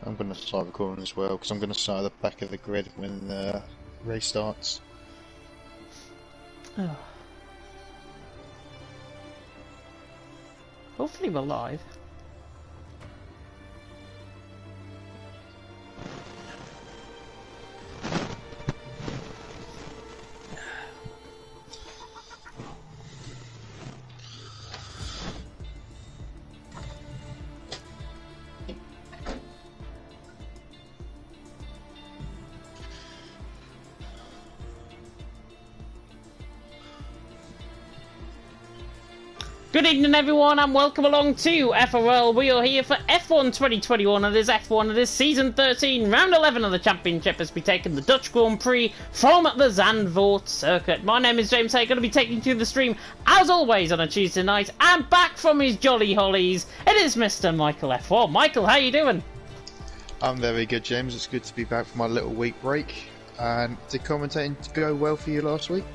I'm going to start recording as well because I'm going to start at the back of the grid when the race starts. Oh. Hopefully we're live. Good evening everyone and welcome along to FRL. We are here for F1 2021 and it is F1, it is Season 13, Round 11 of the Championship as we take in the Dutch Grand Prix from the Zandvoort circuit. My name is James Hay, going to be taking you through the stream as always on a Tuesday night, and back from his jolly hollies, it is Mr. Michael F1. Michael, how you doing? I'm very good, James. It's good to be back from my little week break. And did commentating go well for you last week?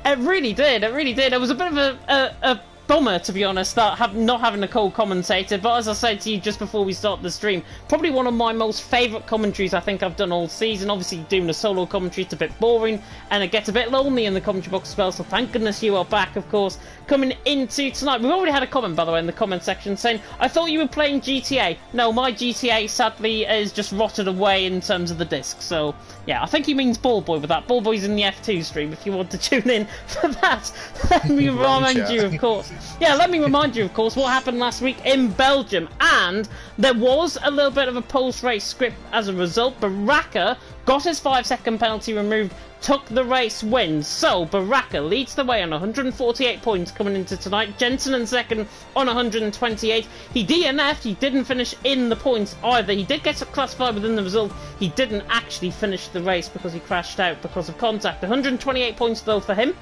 It really did, it really did. It was a bit of a bummer, to be honest, that not having a co-commentator, but as I said to you just before we start the stream, probably one of my most favourite commentaries I think I've done all season. Obviously doing a solo commentary, it's a bit boring and it gets a bit lonely in the commentary box as well, so thank goodness you are back, of course, coming into tonight. We've already had a comment, by the way, in the comment section saying, I thought you were playing GTA. No, my GTA sadly is just rotted away in terms of the disc, so yeah, I think he means Ball Boy with that. Ball Boy's in the F2 stream if you want to tune in for that. Let me remind you, of course. Yeah, let me remind you, of course, what happened last week in Belgium. And there was a little bit of a post-race script as a result. Baraka got his 5-second penalty removed, took the race win. So, Baraka leads the way on 148 points coming into tonight. Jensen in second on 128. He DNF'd, he didn't finish in the points either. He did get classified within the result. He didn't actually finish the race because he crashed out because of contact. 128 points though for him.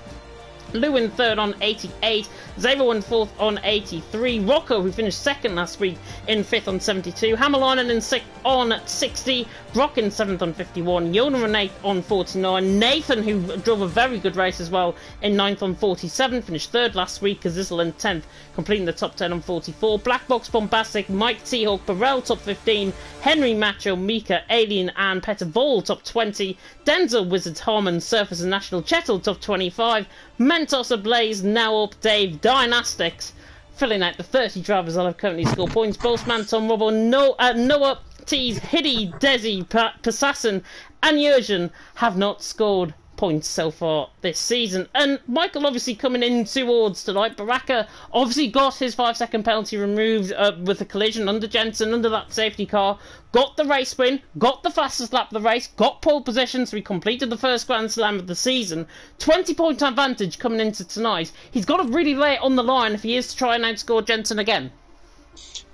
Lou in third on 88, Xavier in fourth on 83, Rocco, who finished second last week, in fifth on 72, Hammerlinen in sixth on 60, Brock in seventh on 51, Yona in eighth on 49, Nathan, who drove a very good race as well, in ninth on 47, finished third last week, Kazizel in 10th, completing the top 10 on 44, Black Box Bombastic, Mike T-Hawk, Burrell top 15, Henry Macho, Mika, Alien and Petter Vol top 20, Denzel, Wizards, Harmon, Surface and National Chettle top 25, Mentos Ablaze, Now Up, Dave, Dynastics, filling out the 30 drivers that have currently scored points. Boastman, Tom Robbo, Noah, Tees, Hiddy, Desi, Passassin, and Jurgen have not scored points so far this season. And Michael obviously coming in towards tonight. Baraka obviously got his 5-second penalty removed with a collision under Jensen, under that safety car. Got the race win, got the fastest lap of the race, got pole position, so he completed the first Grand Slam of the season. 20-point advantage coming into tonight. He's got to really lay it on the line if he is to try and outscore Jensen again.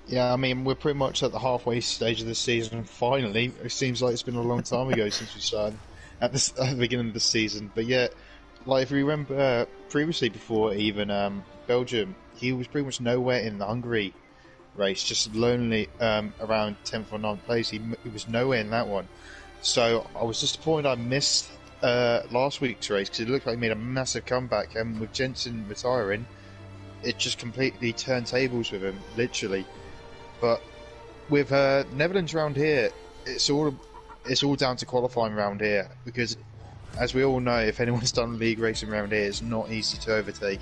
Yeah, I mean, we're pretty much at the halfway stage of the season, finally. It seems like it's been a long time ago since we started at the beginning of the season. But yeah, like if you remember previously, before even Belgium, he was pretty much nowhere in the Hungary race, just lonely around 10th or 9th place. He was nowhere in that one. So I was disappointed I missed last week's race because it looked like he made a massive comeback, and with Jensen retiring, it just completely turned tables with him, literally. But with Netherlands round here, it's all down to qualifying round here, because as we all know, if anyone's done league racing round here, it's not easy to overtake.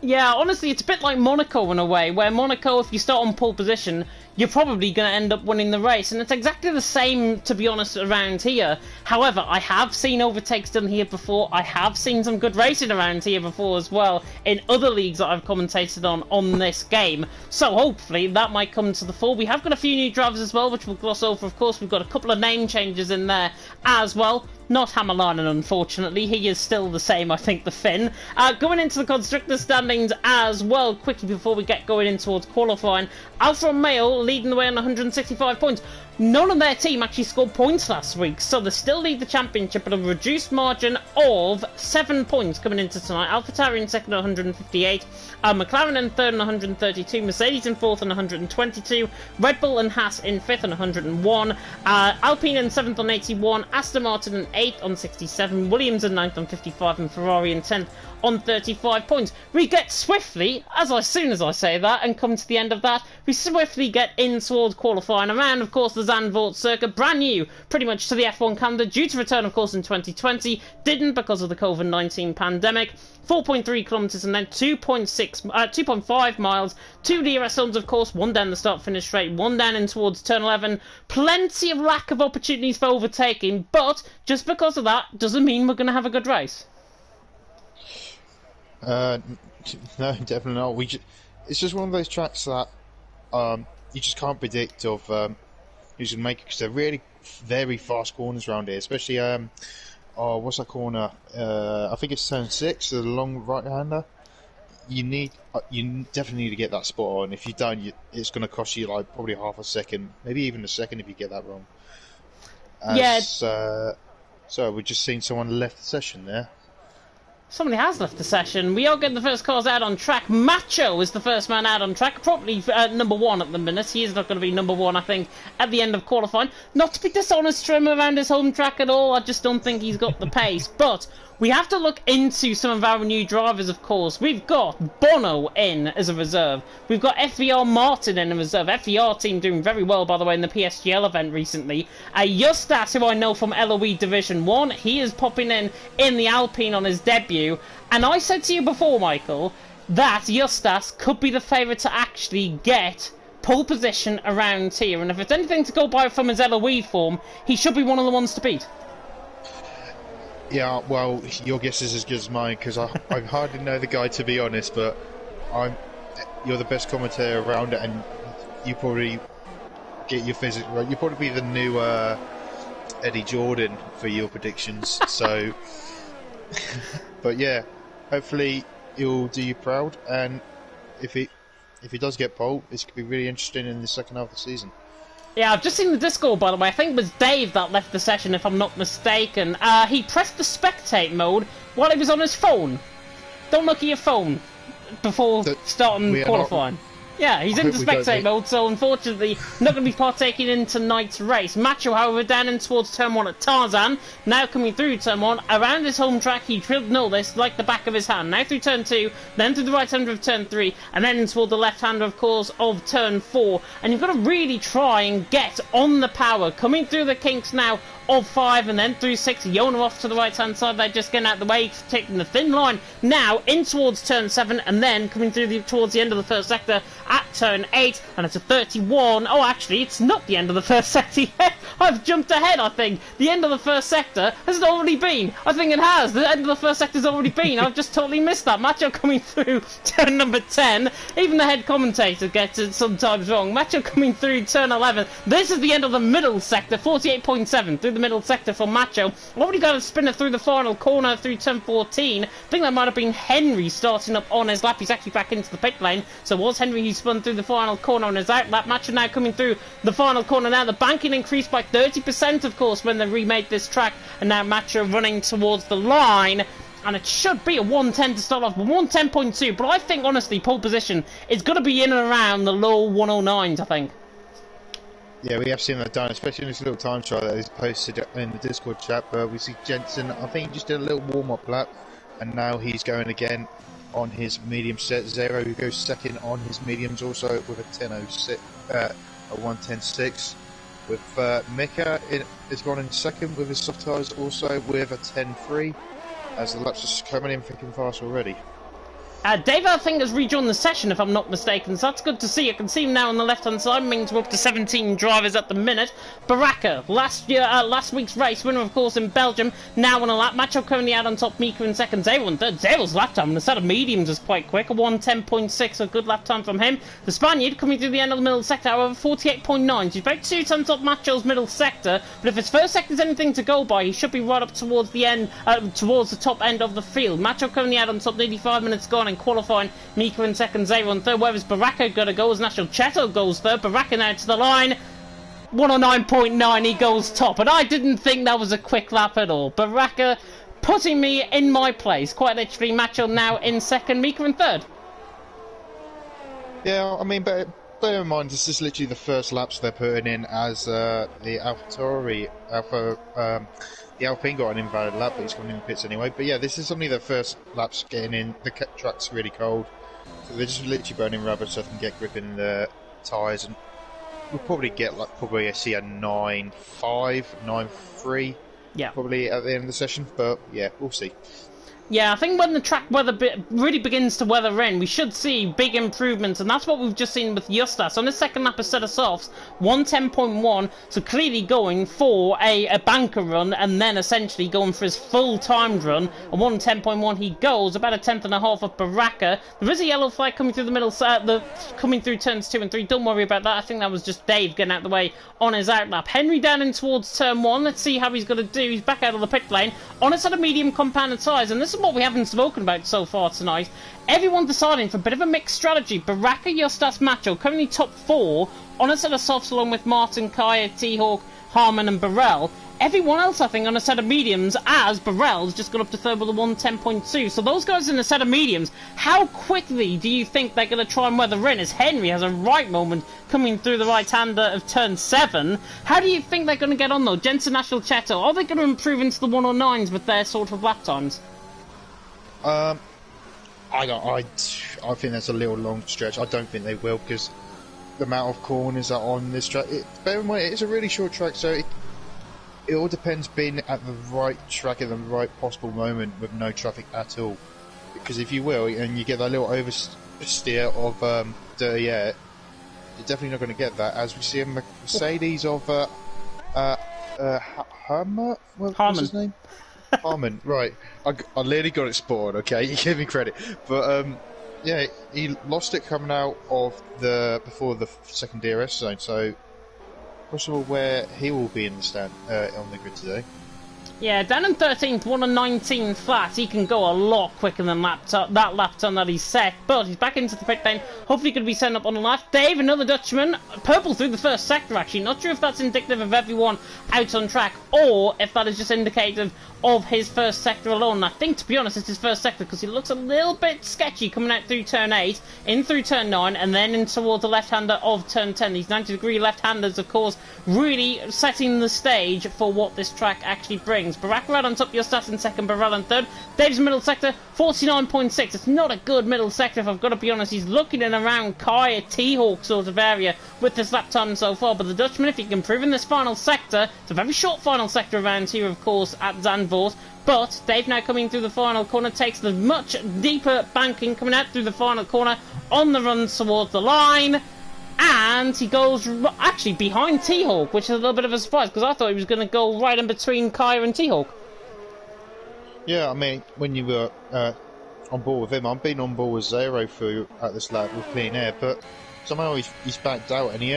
Yeah, honestly, it's a bit like Monaco in a way, where Monaco, if you start on pole position, you're probably going to end up winning the race. And it's exactly the same, to be honest, around here. However, I have seen overtakes done here before. I have seen some good racing around here before as well, in other leagues that I've commentated on this game. So hopefully that might come to the fore. We have got a few new drivers as well, which we'll gloss over. Of course, we've got a couple of name changes in there as well. Not Hammerlinen, unfortunately. He is still the same, I think, the Finn. Going into the Constructor standings as well, quickly before we get going in towards qualifying. Alfa Romeo leading the way on 165 points. None of their team actually scored points last week, so they still lead the championship at a reduced margin of 7 points coming into tonight. AlphaTauri in second at 158, McLaren in third on 132, Mercedes in fourth on 122, Red Bull and Haas in fifth on 101, Alpine in seventh on 81, Aston Martin in 8th on 67, Williams in 9th on 55, and Ferrari in 10th on 35 points. We get swiftly, as soon as I say that and come to the end of that, we swiftly get in towards qualifying around, of course, the Zandvoort circuit, brand new, pretty much to the F1 calendar, due to return, of course, in 2020, didn't because of the COVID-19 pandemic. 4.3 kilometres and then 2.5 miles, 2 DRS zones, of course, one down the start-finish straight, one down in towards turn 11. Plenty of lack of opportunities for overtaking, but just because of that doesn't mean we're going to have a good race. No, definitely not. It's just one of those tracks that you just can't predict of who's going to make it, because they're really very fast corners around here, especially what's that corner? I think it's turn 6, the long right-hander. You definitely need to get that spot on. If you don't, it's going to cost you like probably half a second, maybe even a second if you get that wrong. So we've just seen someone left the session there. Somebody has left the session. We are getting the first cars out on track. Macho is the first man out on track. Probably number 1 at the minute. He is not going to be number 1, I think, at the end of qualifying. Not to be dishonest to him around his home track at all. I just don't think he's got the pace. But we have to look into some of our new drivers, of course. We've got Bono in as a reserve. We've got FVR Martin in a reserve. FVR team doing very well, by the way, in the PSGL event recently. Justas, who I know from LOE Division 1, he is popping in the Alpine on his debut. And I said to you before, Michael, that Justas could be the favourite to actually get pole position around here. And if it's anything to go by from his LOE form, he should be one of the ones to beat. Yeah, well, your guess is as good as mine, because I hardly know the guy, to be honest, but you're the best commentator around it, and you probably get your physics right. You'll probably be the new Eddie Jordan for your predictions, so... But yeah, hopefully he'll do you proud, and if he does get pole, this could be really interesting in the second half of the season. Yeah, I've just seen the Discord, by the way. I think it was Dave that left the session, if I'm not mistaken. He pressed the spectate mode while he was on his phone. Don't look at your phone before starting qualifying. Yeah, he's in the spectate mode, so unfortunately not going to be partaking in tonight's race. Macho, however, down in towards turn 1 at Tarzan. Now coming through turn 1, around his home track, he should know this like the back of his hand. Now through turn 2, then through the right-hander of turn 3, and then toward the left-hander, of course, of turn 4. And you've got to really try and get on the power. Coming through the kinks now of 5, and then through 6, Yona off to the right-hand side. They're just getting out of the way, taking the thin line. Now in towards turn 7, and then coming through towards the end of the first sector at turn 8, and it's a 31. Oh, actually, it's not the end of the first sector yet. I've jumped ahead, I think. The end of the first sector has already been. I think it has. The end of the first sector's already been. I've just totally missed that. Macho coming through turn number 10. Even the head commentator gets it sometimes wrong. Macho coming through turn 11. This is the end of the middle sector. 48.7 through the middle sector for Macho. Already got a spinner through the final corner through turn 14. I think that might have been Henry starting up on his lap. He's actually back into the pit lane. So was Henry who spun through the final corner on his out lap. Macho now coming through the final corner now. The banking increased by 30%, of course, when they remade this track. And now Macho running towards the line. And it should be a 110 to start off, but 110.2. But I think, honestly, pole position is going to be in and around the low 109s, I think. Yeah, we have seen that done, especially in this little time trial that is posted in the Discord chat. But we see Jensen, I think he just did a little warm-up lap, and now he's going again on his medium set. Zero, who goes second on his mediums, also with a 10.06, a 110.6. With Mika is gone in second with his soft tyres, also with a 10.3, as the laps are just coming in thick and fast already. Dave, I think, has rejoined the session, if I'm not mistaken, so that's good to see. I can see him now on the left-hand side, means we're up to 17 drivers at the minute. Baraka, last week's race, winner, of course, in Belgium, now on a lap. Macho currently out on top, Mika in second, Zero in third. Zero's lap time, and the set of mediums is quite quick, a 110.6, a good lap time from him. The Spaniard coming through the end of the middle sector, however, 48.9. He's about 2 times up Macho's middle sector, but if his first sector's anything to go by, he should be right up towards the end, towards the top end of the field. Macho currently out on top, nearly 5 minutes gone in qualifying. Mika in second, Zero in third. Where's Baraka going to go? As National Cheto goes third. Baraka now to the line. 109.9, he goes top. And I didn't think that was a quick lap at all. Baraka putting me in my place. Quite literally, Macho now in second, Mika in third. Yeah, I mean, bear in mind, this is literally the first laps they're putting in as the AlphaTauri, the Alpine got an invalid lap, but he's coming in the pits anyway. But yeah, this is only their first laps getting in. The track's really cold, so they're just literally burning rubber so they can get grip in the tyres. And we'll probably get like I see a 9.5, 9.3, Yeah. probably at the end of the session. But yeah, we'll see. Yeah, I think when the track weather really begins to weather in, we should see big improvements, and that's what we've just seen with Justas. On the second lap of set of softs, 1:10.1, so clearly going for a banker run, and then essentially going for his full-timed run. And 1:10.1 he goes, about a tenth and a half of Baraka. There is a yellow flag coming through the middle, coming through turns 2 and 3. Don't worry about that, I think that was just Dave getting out of the way on his outlap. Henry down in towards turn 1, let's see how he's going to do. He's back out of the pit lane, on a set of medium compounded tyres, and this is what we haven't spoken about so far tonight. Everyone deciding for a bit of a mixed strategy. Baraka, Justas, Macho currently top 4 on a set of softs along with Martin, Kaya, T-Hawk, Harman and Burrell. Everyone else, I think, on a set of mediums, as Burrell's just got up to third with a 1:10.2. So those guys in a set of mediums, how quickly do you think they're going to try and weather in? As Henry has a right moment coming through the right-hander of turn 7. How do you think they're going to get on, though? Jensen, Nashville, Cheto, are they going to improve into the 109s with their sort of lap times? I think that's a little long stretch. I don't think they will, because the amount of corners that are on this track. Bear in mind, it's a really short track, so it all depends being at the right track at the right possible moment with no traffic at all. Because if you will, and you get that little oversteer of dirty air, you're definitely not going to get that. As we see a Mercedes of Harman. What's his name? Harman, right. I literally got it spotted, okay? You give me credit. But, yeah, he lost it coming out of before the second DRS zone, so possible where he will be in the stand on the grid today. Yeah, down in 13th, 1 and 19 flat. He can go a lot quicker than that lap time that he's set, but he's back into the pit lane. Hopefully going to be setting up on the left. Dave, another Dutchman, purple through the first sector actually. Not sure if that's indicative of everyone out on track, or if that is just indicative of his first sector alone. And I think, to be honest, it's his first sector because he looks a little bit sketchy coming out through turn 8, in through turn 9, and then in towards the left-hander of turn 10. These 90-degree left-handers, of course, really setting the stage for what this track actually brings. Baraka right on top, Justas in second, Burrell in third. Dave's middle sector, 49.6. It's not a good middle sector, if I've got to be honest. He's looking in around Kaya, T-Hawk sort of area with this lap time so far. But the Dutchman, if he can improve in this final sector, it's a very short final sector around here, of course, at Zandvoort. But Dave now coming through the final corner, takes the much deeper banking, coming out through the final corner on the run towards the line. And he goes actually behind T-Hawk, which is a little bit of a surprise because I thought he was going to go right in between Kaya and T-Hawk. Yeah, I mean, when you were on board with him, I've been on board with Zero through at this lap with clean air, but somehow he's backed out, and he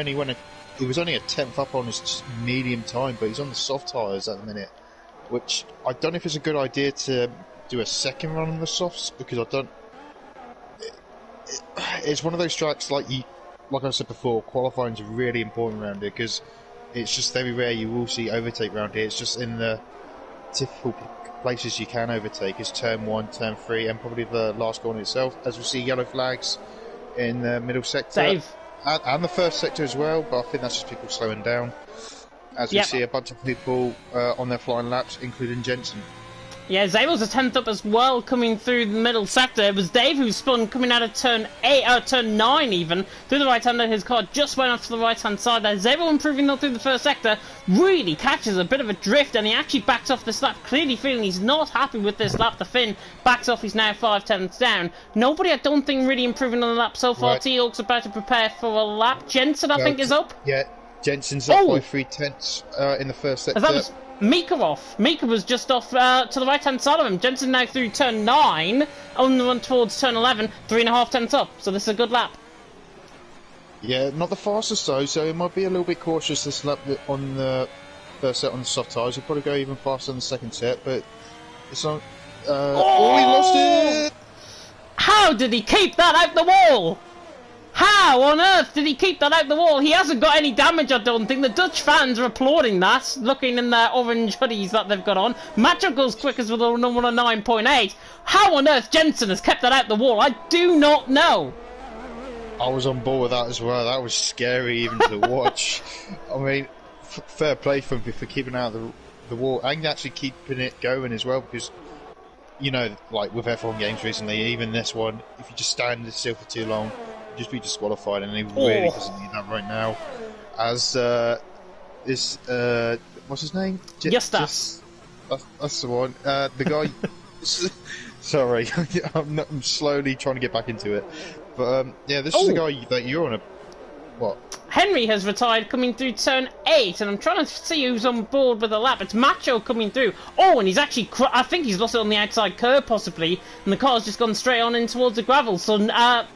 was only a tenth up on his medium time, but he's on the soft tyres at the minute, which I don't know if it's a good idea to do a second run on the softs, because it's one of those tracks like I said before, qualifying is really important around here because it's just very rare you will see overtake around here. It's just in the typical places you can overtake is turn 1, turn 3, and probably the last corner itself. As we see yellow flags in the middle sector and the first sector as well, but I think that's just people slowing down. As we see a bunch of people on their flying laps, including Jensen. Yeah, Zabel's a 10th up as well, coming through the middle sector. It was Dave who spun coming out of turn 9 even, through the right-hander. His car just went off to the right-hand side there. Zabel improving though through the first sector, really catches a bit of a drift, and he actually backs off this lap, clearly feeling he's not happy with this lap. The Finn backs off, he's now 5 tenths down. Nobody, I don't think, really improving on the lap so far. Right. T-Hawk's about to prepare for a lap. Jensen, I think, is up. Yeah, Jensen's up by 3 tenths in the first sector. That was Mika off. Mika was just off to the right-hand side of him. Jensen now through turn 9, on the run towards turn 11, 3.5 tenths up. So this is a good lap. Yeah, not the fastest though, so it might be a little bit cautious this lap on the first set on the soft tyres. He'll probably go even faster on the second set, but it's not... he lost it! How did he keep that out the wall? How on earth did he keep that out the wall? He hasn't got any damage, I don't think. The Dutch fans are applauding that, looking in their orange hoodies that they've got on. Macho goes quickest with a number 9.8. How on earth Jensen has kept that out the wall, I do not know. I was on board with that as well. That was scary even to watch. I mean, fair play for him for keeping out the wall and actually keeping it going as well, because you know, like with F1 games recently, even this one, if you just stand still for too long, you just be disqualified, and he really doesn't need that right now. As this what's his name? Justas. That's the one. The guy. Sorry, I'm slowly trying to get back into it. But yeah, this is the guy that you're on a. What? Henry has retired coming through turn 8, and I'm trying to see who's on board with the lap. It's Macho coming through. Oh, and he's actually, I think he's lost it on the outside curb possibly, and the car's just gone straight on in towards the gravel. So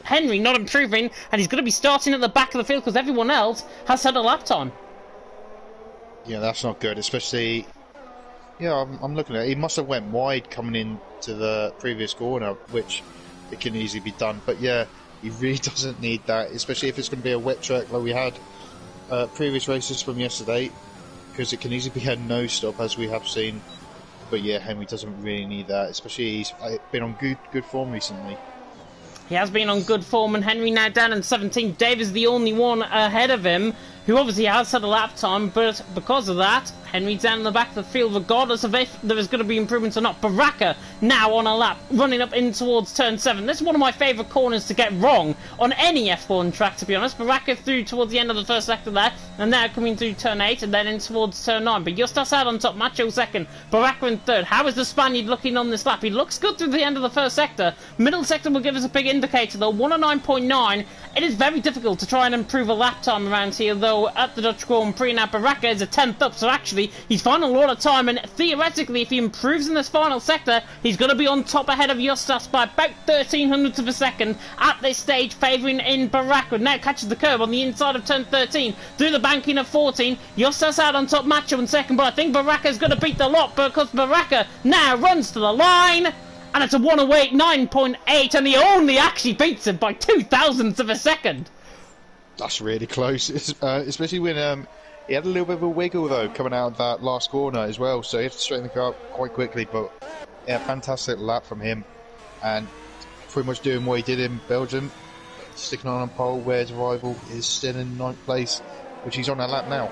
Henry not improving, and he's going to be starting at the back of the field because everyone else has had a lap time. Yeah, that's not good, especially. Yeah, I'm looking at it. He must have went wide coming into the previous corner, which it can easily be done. But yeah, he really doesn't need that, especially if it's going to be a wet track like we had previous races from yesterday, because it can easily be a no stop as we have seen. But yeah, Henry doesn't really need that, especially he's been on good form recently. He has been on good form, and Henry now down in 17th. Dave is the only one ahead of him, who obviously has had a lap time, but because of that, Henry's down in the back of the field, regardless of if there is going to be improvements or not. Baraka now on a lap, running up in towards turn 7. This is one of my favourite corners to get wrong on any F1 track, to be honest. Baraka through towards the end of the first sector there, and now coming through turn 8, and then in towards turn 9. But Justas out on top, Macho second, Baraka in third. How is the Spaniard looking on this lap? He looks good through the end of the first sector. Middle sector will give us a big indicator, though, 109.9. It is very difficult to try and improve a lap time around here, though, at the Dutch Grand Prix. Now, Baraka is a 10th up, so actually, he's finding a lot of time, and theoretically, if he improves in this final sector, he's going to be on top ahead of Justas by about 1300ths of a second at this stage, favouring in Baraka. Now catches the curb on the inside of turn 13, through the banking of 14. Justas out on top, Macho in second, but I think Baraka's going to beat the lot, because Baraka now runs to the line, and it's a 108.9.8, and he only actually beats him by 2,000ths of a second. That's really close, especially when he had a little bit of a wiggle though coming out of that last corner as well, so he had to straighten the car up quite quickly. But yeah, fantastic lap from him, and pretty much doing what he did in Belgium, sticking on a pole where his rival is still in 9th place, which he's on a lap now.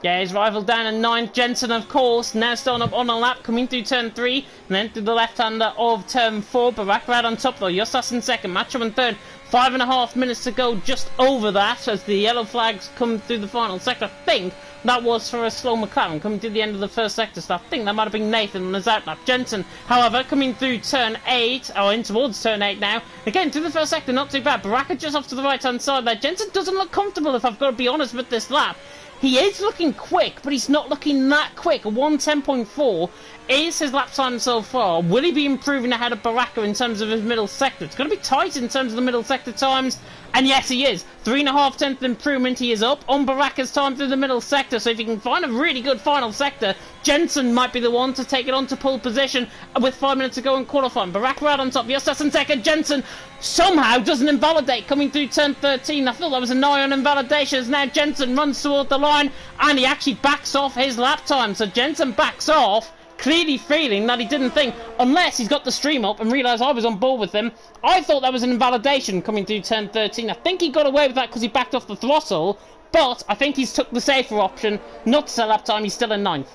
Yeah, his rival down in 9th, Jensen, of course, now starting up on a lap, coming through turn 3, and then through the left-hander of turn 4. Baraka right on top, though. Justas in second, Macho in third. 5.5 minutes to go, just over that, as the yellow flags come through the final sector. I think that was for a slow McLaren coming to the end of the first sector, so I think that might have been Nathan on his outlap. Jensen, however, coming through turn 8, or in towards turn 8 now. Again, through the first sector, not too bad. Baraka just off to the right-hand side there. Jensen doesn't look comfortable, if I've got to be honest, with this lap. He is looking quick, but he's not looking that quick. A 110.4 is his lap time so far. Will he be improving ahead of Baraka in terms of his middle sector? It's going to be tight in terms of the middle sector times. And yes, he is. 3.5 tenths improvement. He is up on Baraka's time through the middle sector. So if he can find a really good final sector, Jensen might be the one to take it on to pole position with 5 minutes to go in qualifying. Baraka out on top. Justas in second. Jensen somehow doesn't invalidate coming through turn 13. I thought that was a nigh on invalidation, as now Jensen runs toward the line and he actually backs off his lap time. So Jensen backs off, clearly feeling that he didn't think, unless he's got the stream up and realised I was on board with him. I thought that was an invalidation coming through turn 13. I think he got away with that because he backed off the throttle, but I think he's took the safer option not to sell lap time. He's still in 9th.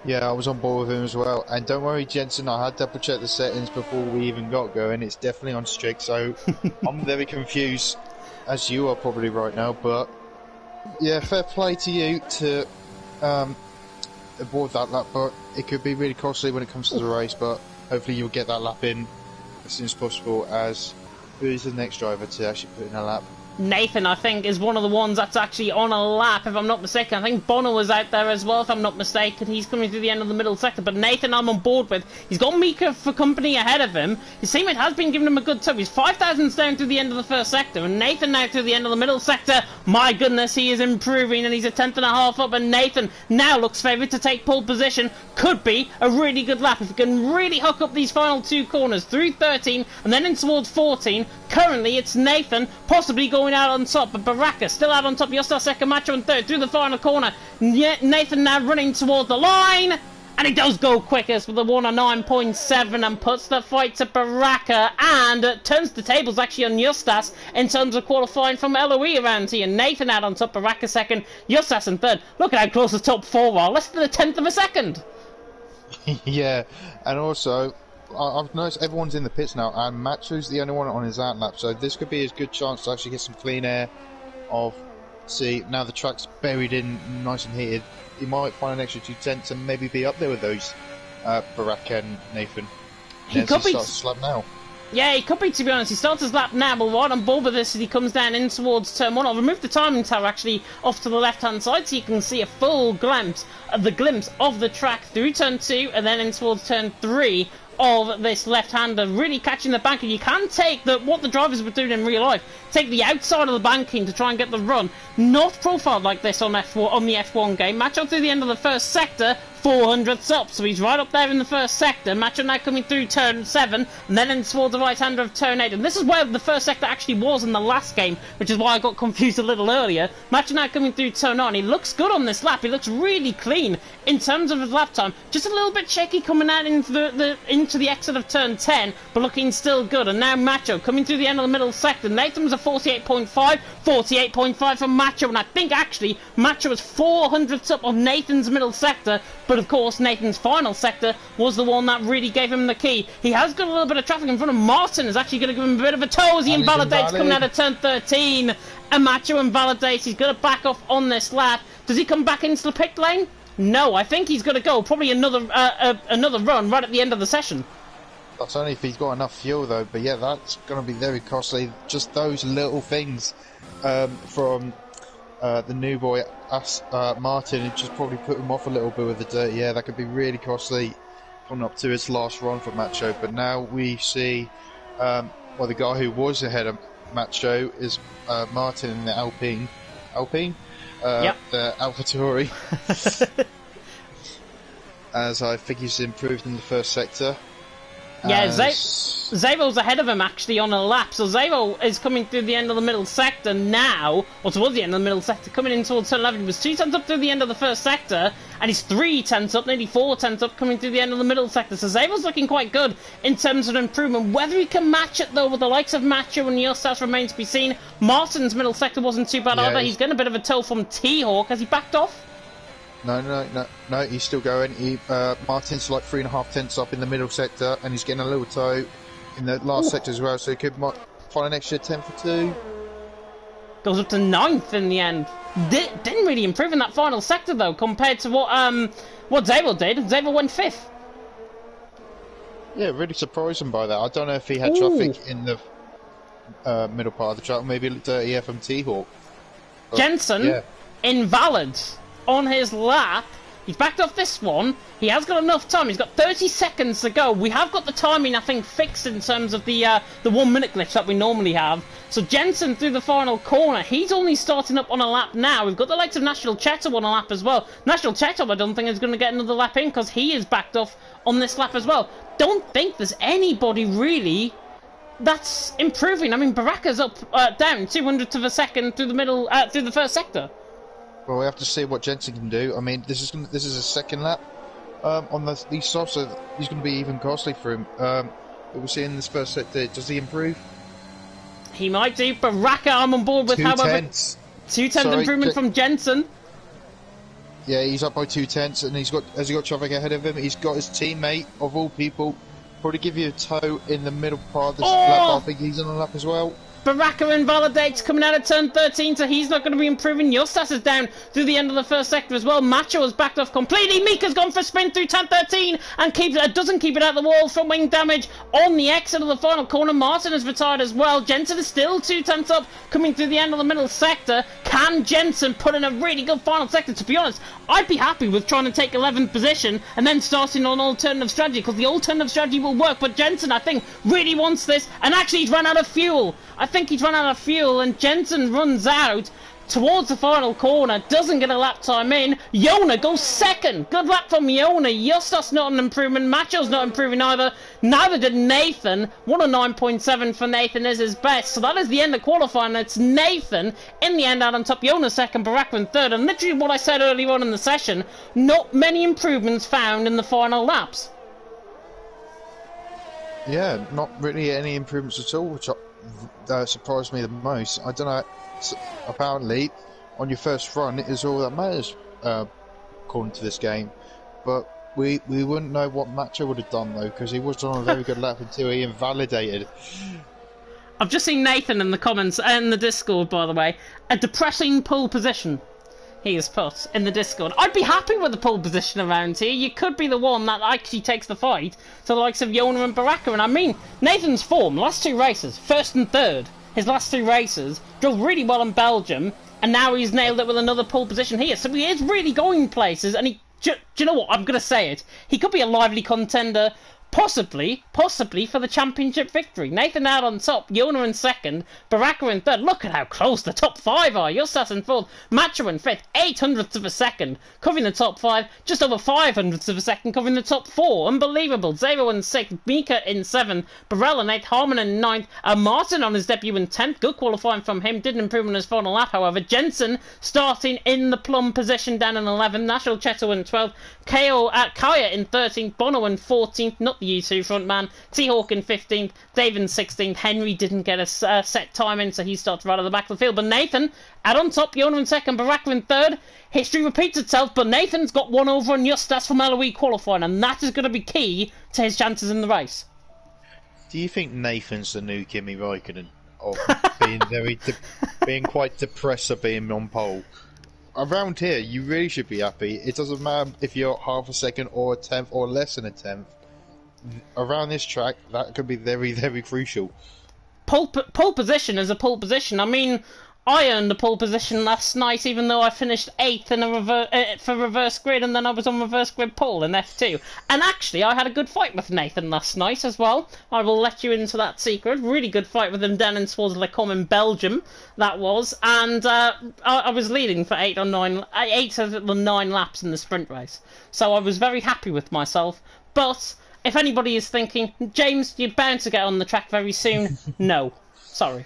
Yeah, I was on board with him as well. And don't worry, Jensen, I had double checked the settings before we even got going. It's definitely on strict, so I'm very confused, as you are probably right now. But yeah, fair play to you to avoid that lap, but it could be really costly when it comes to the race. But hopefully you'll get that lap in as soon as possible, as who is the next driver to actually put in a lap? Nathan, I think, is one of the ones that's actually on a lap, if I'm not mistaken. I think Bono was out there as well, if I'm not mistaken. He's coming through the end of the middle sector. But Nathan, I'm on board with. He's got Mika for company ahead of him. His teammate has been giving him a good tug. He's 5,000 down through the end of the first sector. And Nathan now through the end of the middle sector. My goodness, he is improving, and he's a 10.5 up. And Nathan now looks favoured to take pole position. Could be a really good lap if he can really hook up these final two corners through 13 and then in towards 14. Currently, it's Nathan possibly going out on top, but Baraka still out on top. Justas second, Macho in third through the final corner. Nathan now running toward the line, And he does go quickest with a 109.7 and puts the fight to Baraka and turns the tables actually on Justas in terms of qualifying from LOE around here. Nathan out on top, Baraka second, Justas in third. Look at how close the top four are, less than a tenth of a second. Yeah, and also I've noticed everyone's in the pits now, and Matsu's the only one on his out lap, so this could be his good chance to actually get some clean air. See, now the track's buried in, nice and heated. He might find an extra 2 tenths and maybe be up there with those Baraka and Nathan. He could be. Starts to lap now. Yeah, he could be, to be honest. He starts his lap now, but right on board with this as he comes down in towards turn 1. I'll remove the timing tower actually off to the left-hand side so you can see a full glimpse of the track through turn 2 and then in towards turn 3 of this left-hander, really catching the banking. You can take what the drivers were doing in real life, take the outside of the banking to try and get the run. Not profiled like this on F1 on the F1 game. Match up through the end of the first sector, 400ths up, so he's right up there in the first sector. Match up now coming through turn 7 and then in towards the right-hander of turn 8, and this is where the first sector actually was in the last game, which is why I got confused a little earlier. Match up now coming through turn 9. He looks good on this lap. He looks really clean in terms of his lap time. Just a little bit shaky coming out into the exit of turn 10, but looking still good. And now Macho coming through the end of the middle sector. Nathan was a 48.5 from Macho, and I think actually Macho was 400ths up on Nathan's middle sector, but of course Nathan's final sector was the one that really gave him the key. He has got a little bit of traffic in front of Martin, is actually going to give him a bit of a tow as he invalidates coming out of turn 13. And Macho invalidates. He's going to back off on this lap. Does he come back into the pit lane? No, I think he's going to go probably another run right at the end of the session. That's only if he's got enough fuel though, but yeah, that's going to be very costly. Just those little things from the new boy Martin, who just probably put him off a little bit with the dirt. Yeah, that could be really costly coming up to his last run for Macho. But now we see, the guy who was ahead of Macho is Martin in the Alpine, yep. The AlphaTauri. As I think he's improved in the first sector. Yeah, Zavo's ahead of him actually on a lap. So Zavo is coming through the end of the middle sector now, or towards the end of the middle sector, coming in towards turn 11. He was 2 tenths up through the end of the first sector, and he's 3 tenths up, nearly 4 tenths up, coming through the end of the middle sector. So Zavo's looking quite good in terms of improvement. Whether he can match it though with the likes of Macho and Yostas remains to be seen. Martin's middle sector wasn't too bad either. He's getting a bit of a tow from T-Hawk. Has he backed off? No, he's still going. Martin's like 3.5 tenths up in the middle sector, and he's getting a little tow in the last sector as well, so he could find an extra 10 for 2. Goes up to 9th in the end. Didn't really improve in that final sector though, compared to what Zavo did. Zavo went 5th. Yeah, really surprising by that. I don't know if he had traffic in the middle part of the track, maybe dirty F from T-Hawk. Jensen, invalid on his lap. He's backed off this one. He has got enough time. He's got 30 seconds to go. We have got the timing, I think, fixed in terms of the 1 minute glitch that we normally have. So Jensen through the final corner. He's only starting up on a lap now. We've got the likes of National Cheto on a lap as well. National Cheto, I don't think, is going to get another lap in because he is backed off on this lap as well. Don't think there's anybody really that's improving. I mean, Baraka's up, down 200th of a second through the middle, through the first sector. Well, we have to see what Jensen can do. I mean, this is a second lap on these softs, so he's going to be even costly for him. But we'll see in this first sector. Does he improve? He might do. Baraka, I'm on board with. 2 tenths. 2 tenth improvement from Jensen. Yeah, he's up by 2 tenths, and has he got traffic ahead of him? He's got his teammate of all people. Probably give you a tow in the middle part of this lap. I think he's on a lap as well. Baraka invalidates coming out of turn 13, so he's not going to be improving. Justas is down through the end of the first sector as well. Macho has backed off completely. Mika's gone for a spin through turn 13 and doesn't keep it out the wall from wing damage on the exit of the final corner. Martin has retired as well. Jensen is still 2 tenths up coming through the end of the middle sector. Can Jensen put in a really good final sector? To be honest, I'd be happy with trying to take 11th position and then starting on alternative strategy, because the alternative strategy will work. But Jensen, I think, really wants this, and actually he's run out of fuel. I think he's run out of fuel, and Jensen runs out. towards the final corner, doesn't get a lap time in. Yona goes second. Good lap from Yona. Justas not an improvement. Macho's not improving either. Neither did Nathan. 109.7 for Nathan is his best. So that is the end of qualifying. It's Nathan in the end out on top. Yona second, Baraka in third. And literally what I said earlier on in the session, not many improvements found in the final laps. Yeah, not really any improvements at all, which surprised me the most. I don't know. Apparently, on your first run, it is all that matters, according to this game. But we wouldn't know what Macho would have done though, because he was on a very good lap until he invalidated. I've just seen Nathan in the comments and the Discord, by the way, a depressing pole position. He has put in the Discord. I'd be happy with the pole position around here. You could be the one that actually takes the fight to the likes of Yona and Baraka. And I mean, Nathan's form, last two races, first and third, his last two races, drove really well in Belgium, and now he's nailed it with another pole position here. So he is really going places, and do you know what? I'm going to say it. He could be a lively contender, possibly for the championship victory. Nathan out on top, Yona in second, Baraka in third. Look at how close the top five are. Justas in fourth, Macho in fifth, 800ths of a second, covering the top five, just over 500ths of a second, covering the top four. Unbelievable. Zero in sixth, Mika in seventh, Barella in eighth, Harmon in ninth, Martin on his debut in 10th. Good qualifying from him, didn't improve on his final lap, however. Jensen starting in the plum position down in 11th, National Cheto in 12th, Kaya in 13th, Bono in 14th, not the U2 frontman, T-Hawk in 15th, Dave in 16th. Henry didn't get a set time in, so he starts right at the back of the field. But Nathan, out on top, Yona in second, Baraka in third. History repeats itself, but Nathan's got one over on Justas from LOE qualifying, and that is going to be key to his chances in the race. Do you think Nathan's the new Kimi Räikkönen of being being quite depressed of being on pole? Around here, you really should be happy. It doesn't matter if you're half a second or a tenth or less than a tenth. Around this track, that could be very, very crucial. Pole position is a pole position. I mean, I earned a pole position last night, even though I finished 8th in for reverse grid, and then I was on reverse grid pole in F2. And actually, I had a good fight with Nathan last night as well. I will let you into that secret. Really good fight with him down in towards Le Com in Belgium, that was. And I was leading for 8 of the 9 laps in the sprint race. So I was very happy with myself. But if anybody is thinking, James, you're bound to get on the track very soon, no. Sorry.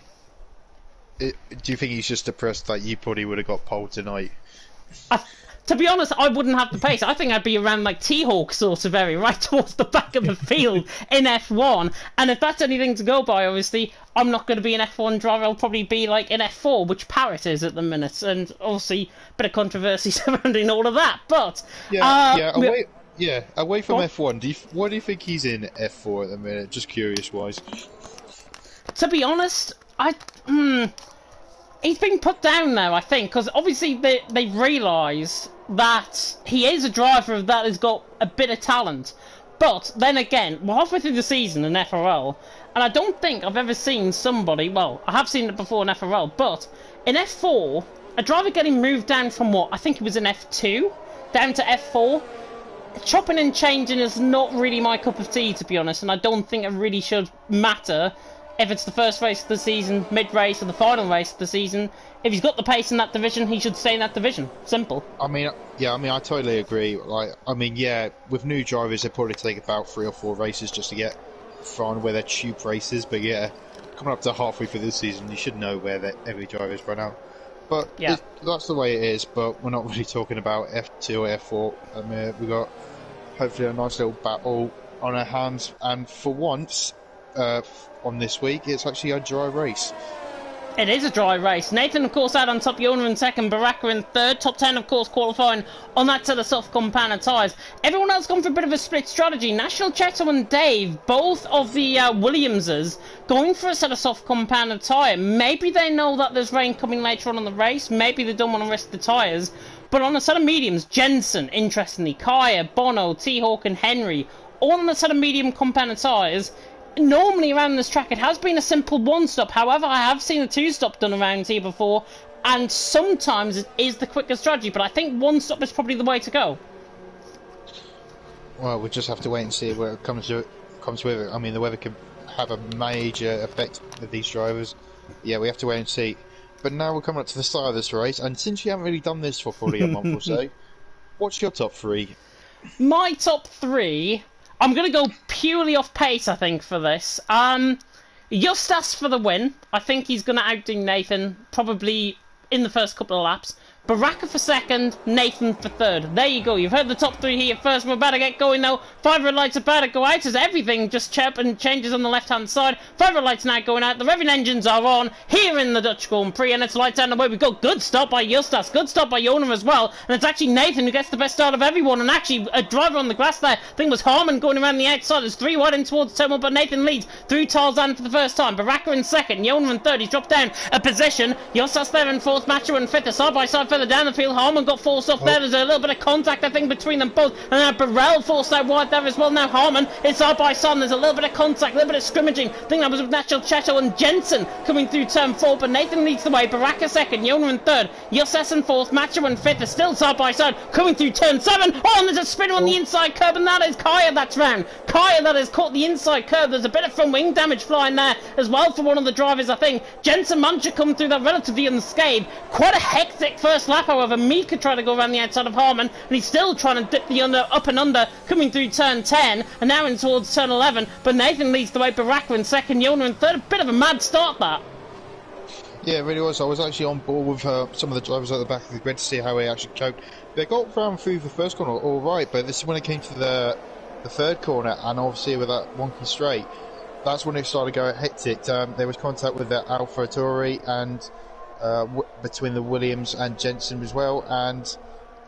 Do you think he's just depressed that you probably would have got pole tonight? To be honest, I wouldn't have the pace. I think I'd be around like T-Hawk sort of area, right towards the back of the field in F1. And if that's anything to go by, obviously, I'm not going to be an F1 driver. I'll probably be like in F4, which Parrot is at the minute. And obviously, a bit of controversy surrounding all of that. But away from F1, what do you think he's in F4 at the minute? Just curious-wise. To be honest, he's been put down now, I think, because obviously they've realised that he is a driver that has got a bit of talent. But then again, we're halfway through the season in FRL, and I don't think I've ever seen somebody, well, I have seen it before in FRL, but in F4, a driver getting moved down from what? I think he was in F2, down to F4. Chopping and changing is not really my cup of tea, to be honest, and I don't think it really should matter if it's the first race of the season, mid-race, or the final race of the season. If he's got the pace in that division, he should stay in that division. Simple. I totally agree. With new drivers, they probably take about 3 or 4 races just to get from where they're tube races. But yeah, coming up to halfway through this season, you should know where every driver is run out. But yeah, that's the way it is. But we're not really talking about F2 or F4. We've got hopefully a nice little battle on our hands, and for once, on this week, it's actually a dry race. It is a dry race. Nathan, of course, out on top, Yona in second, Baraka in third. Top 10, of course, qualifying on that set of soft compound tyres. Everyone else gone for a bit of a split strategy. National Cheto and Dave, both of the Williamses, going for a set of soft compound tyre. Maybe they know that there's rain coming later on in the race. Maybe they don't want to risk the tyres. But on a set of mediums, Jensen, interestingly, Kaya, Bono, T-Hawk and Henry, all on a set of medium compound tyres. Normally around this track it has been a simple one-stop, however I have seen a two-stop done around here before, and sometimes it is the quicker strategy, but I think one-stop is probably the way to go. Well, we'll just have to wait and see where it comes with it. I mean, the weather can have a major effect with these drivers. Yeah, we have to wait and see. but now we're coming up to the start of this race, and since you haven't really done this for probably a month or so, what's your top three? My top three, I'm going to go purely off pace, I think, for this. Justas for the win. I think he's going to outdo Nathan, probably in the first couple of laps. Baraka for second, Nathan for third. There you go. You've heard the top three here first. We're about to get going now. 5 red lights about to go out as everything just chirp and changes on the left-hand side. 5 red lights now going out. The revving engines are on here in the Dutch Grand Prix, and it's lights out and away we go. Good stop by Justas. Good stop by Jona as well. And it's actually Nathan who gets the best start of everyone. And actually, a driver on the grass there, I think it was Harmon going around the outside. There's 3 wide in towards turn 1, but Nathan leads through Tarzan for the first time. Baraka in second. Jona in third. He's dropped down a position. Justas there in fourth. Macho in fifth. Side by side further down the field. Harmon got forced off there. There's a little bit of contact, I think, between them both. And now Burrell forced out wide there as well. Now Harmon is side by side. There's a little bit of contact, a little bit of scrimmaging. I think that was with Nacho Cheto and Jensen coming through turn 4. But Nathan leads the way. Baraka second. Jona in third. Justas in fourth. Macho in fifth. They're still side by side coming through turn 7. Oh, and there's a spinner on the inside curb. And that is Kaya that's round. Kaya that has caught the inside curb. There's a bit of front wing damage flying there as well for one of the drivers, I think. Jensen managed to come through that relatively unscathed. Quite a hectic first lap, however. Mika tried to go around the outside of Harmon, and he's still trying to dip the up and under, coming through turn 10, and now in towards turn 11, but Nathan leads the way. Baraka in second, Jona in third. A bit of a mad start, that. Yeah, it really was. I was actually on board with some of the drivers at the back of the grid to see how he actually coped. They got round through the first corner all right, but this is when it came to the third corner, and obviously with that wonky straight, that's when it started going hectic. There was contact with the Alpha Tauri and between the Williams and Jensen as well. And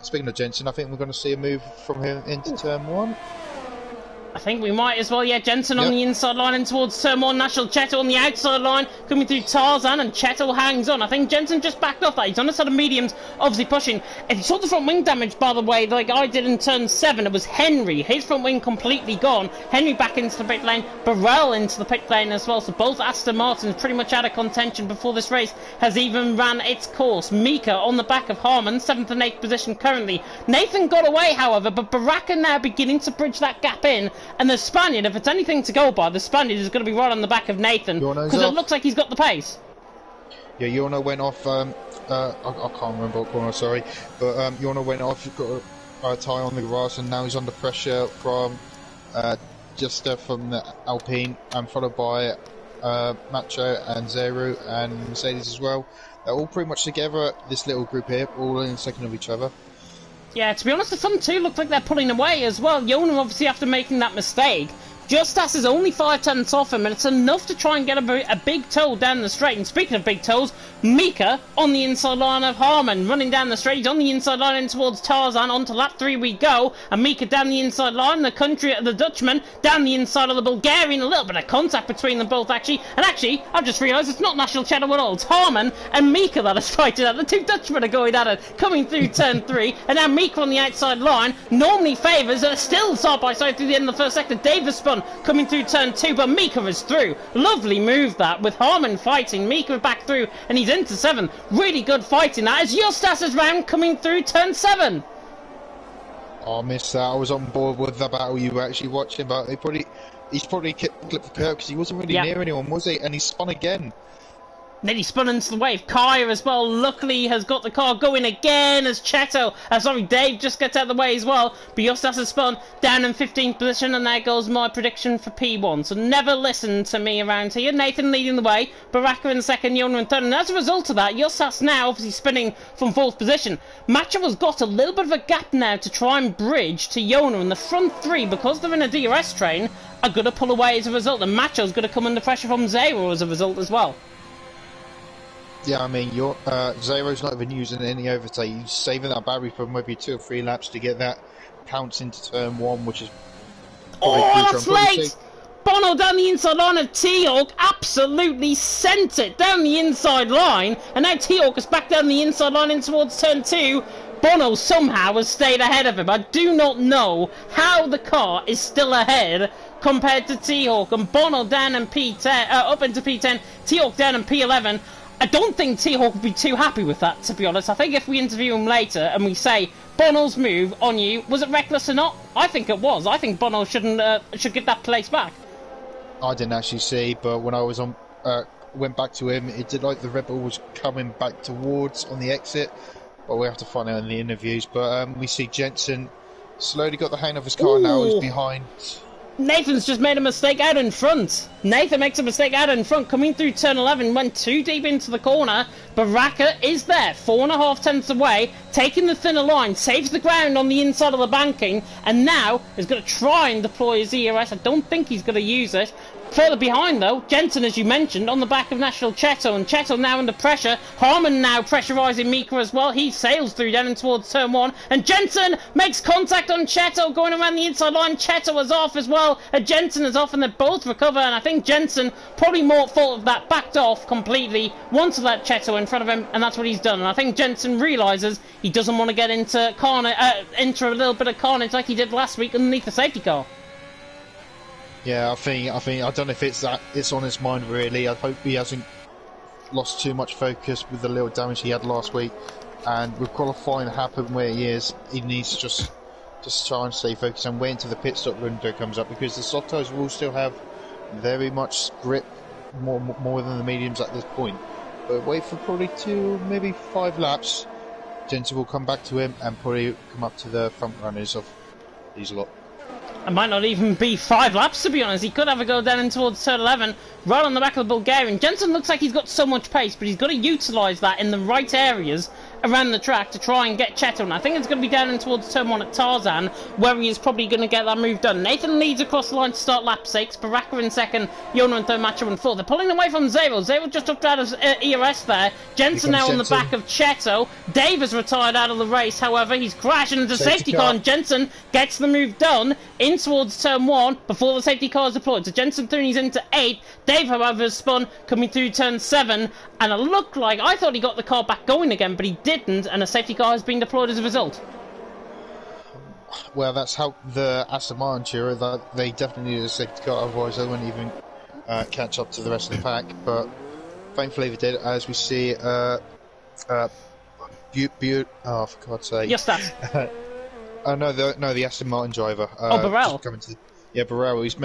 speaking of Jensen, I think we're going to see a move from him into turn 1. I think we might as well, yeah. Jensen on the inside line and towards turn 1. National Cheto on the outside line coming through Tarzan, and Cheto hangs on. I think Jensen just backed off that. He's on the side of mediums, obviously pushing. If you saw the front wing damage, by the way, like I did in turn 7, it was Henry. His front wing completely gone. Henry back into the pit lane. Burrell into the pit lane as well. So both Aston Martins pretty much out of contention before this race has even ran its course. Mika on the back of Harmon, 7th and 8th position currently. Nathan got away, however, but Baraka now beginning to bridge that gap in. And the Spaniard, if it's anything to go by, the Spaniard is going to be right on the back of Nathan, because it looks like he's got the pace. Yeah, Jona went off, I can't remember what corner, sorry, but Jona went off, got a tyre on the grass, and now he's under pressure from just from the Alpine, and followed by Macho and Zeru and Mercedes as well. They're all pretty much together, this little group here, all in second of each other. Yeah, to be honest, the front two look like they're pulling away as well. Jona, obviously, after making that mistake, Justas is only 5/10 off him, and it's enough to try and get a big toe down the straight. And speaking of big toes, Mika on the inside line of Harmon, running down the straight. He's on the inside line in towards Tarzan. On to lap 3 we go, and Mika down the inside line. The Dutchman down the inside of the Bulgarian. A little bit of contact between them both, actually. And actually, I've just realised it's not National Cheddar at all. It's Harmon and Mika that is fighting at. The two Dutchmen are going at it, coming through turn 3, and now Mika on the outside line. Normally favours are still side by side through the end of the first sector. Davis spun coming through turn 2, but Mika is through. Lovely move that, with Harmon fighting. Mika back through, and he's into 7th. Really good fighting that, as Justas' round coming through turn 7. Oh, I missed that. I was on board with the battle you were actually watching, but he's probably clipped the curb because he wasn't really near anyone, was he? And he spun again. Then he spun into the wave. Kaya as well, luckily, has got the car going again as Cheto. Dave just gets out of the way as well. But Justas has spun down in 15th position, and there goes my prediction for P1. So never listen to me around here. Nathan leading the way. Baraka in second, Jona in third. And as a result of that, Justas now obviously spinning from 4th position. Macho has got a little bit of a gap now to try and bridge to Jona. And the front 3, because they're in a DRS train, are going to pull away as a result. And Macho's going to come under pressure from Zero as a result as well. Yeah, I mean, Zero's not even using any overtake. He's saving that battery for maybe 2 or 3 laps to get that pounce into turn 1, which is... Oh, that's late! Bono down the inside line of T-Hawk absolutely sent it down the inside line, and now T-Hawk is back down the inside line in towards turn 2. Bono somehow has stayed ahead of him. I do not know how the car is still ahead compared to T-Hawk, and Bono down in P10, up into P10, T-Hawk down in P11. I don't think T-Hawk would be too happy with that, to be honest. I think if we interview him later and we say, Bono's move on you, was it reckless or not? I think it was. I think Bono should give that place back. I didn't actually see, but when I was on went back to him. It did like the Red Bull was coming back towards on the exit, but we have to find out in the interviews. But we see Jensen slowly got the hang of his car. Now he's behind. Nathan's just made a mistake out in front. Nathan makes a mistake out in front, coming through turn 11, went too deep into the corner. Baraka is there, 4.5 tenths away, taking the thinner line, saves the ground on the inside of the banking, and now is going to try and deploy his ERS. I don't think he's going to use it. Further behind, though, Jensen, as you mentioned, on the back of National Cheto, and Cheto now under pressure. Harmon now pressurising Mika as well. He sails through down and towards turn 1, and Jensen makes contact on Cheto, going around the inside line. Cheto is off as well, Jensen is off, and they both recover, and I think Jensen, probably more at fault of that, backed off completely, wanted that Cheto in front of him, and that's what he's done. And I think Jensen realises he doesn't want to get into a little bit of carnage like he did last week underneath the safety car. Yeah, I don't know if it's on his mind really. I hope he hasn't lost too much focus with the little damage he had last week. And with qualifying happen where he is, he needs to just try and stay focused and wait until the pit stop window comes up, because the soft tyres will still have very much grip, more than the mediums at this point. But wait for probably 2, maybe 5 laps. Jensen will come back to him and probably come up to the front runners of these lot. It might not even be 5 laps, to be honest. He could have a go down in towards turn 11, right on the back of the Bulgarian. Jensen looks like he's got so much pace, but he's got to utilise that in the right areas around the track to try and get Cheto. And I think it's going to be down in towards turn 1 at Tarzan, where he is probably going to get that move done. Nathan leads across the line to start lap 6. Baraka in second, Yona in third, Macho in fourth. They're pulling away from Zero. Zero just upped out of ERS there. Jensen now on the back of Cheto. Dave has retired out of the race, however. He's crashing into the safety car, and Jensen gets the move done in towards turn 1 before the safety car is deployed. So Jensen Thuney's into 8. Dave, however, has spun coming through turn 7, and it looked like, I thought he got the car back going again, but he didn't, and a safety car has been deployed as a result. Well, that's how the Aston Martin cheerer, that they definitely needed a safety car, otherwise they wouldn't even catch up to the rest of the pack. But thankfully they did, as we see. Oh, for God's sake. Yes, that. No, the Aston Martin driver. Burrell. Burrell. He's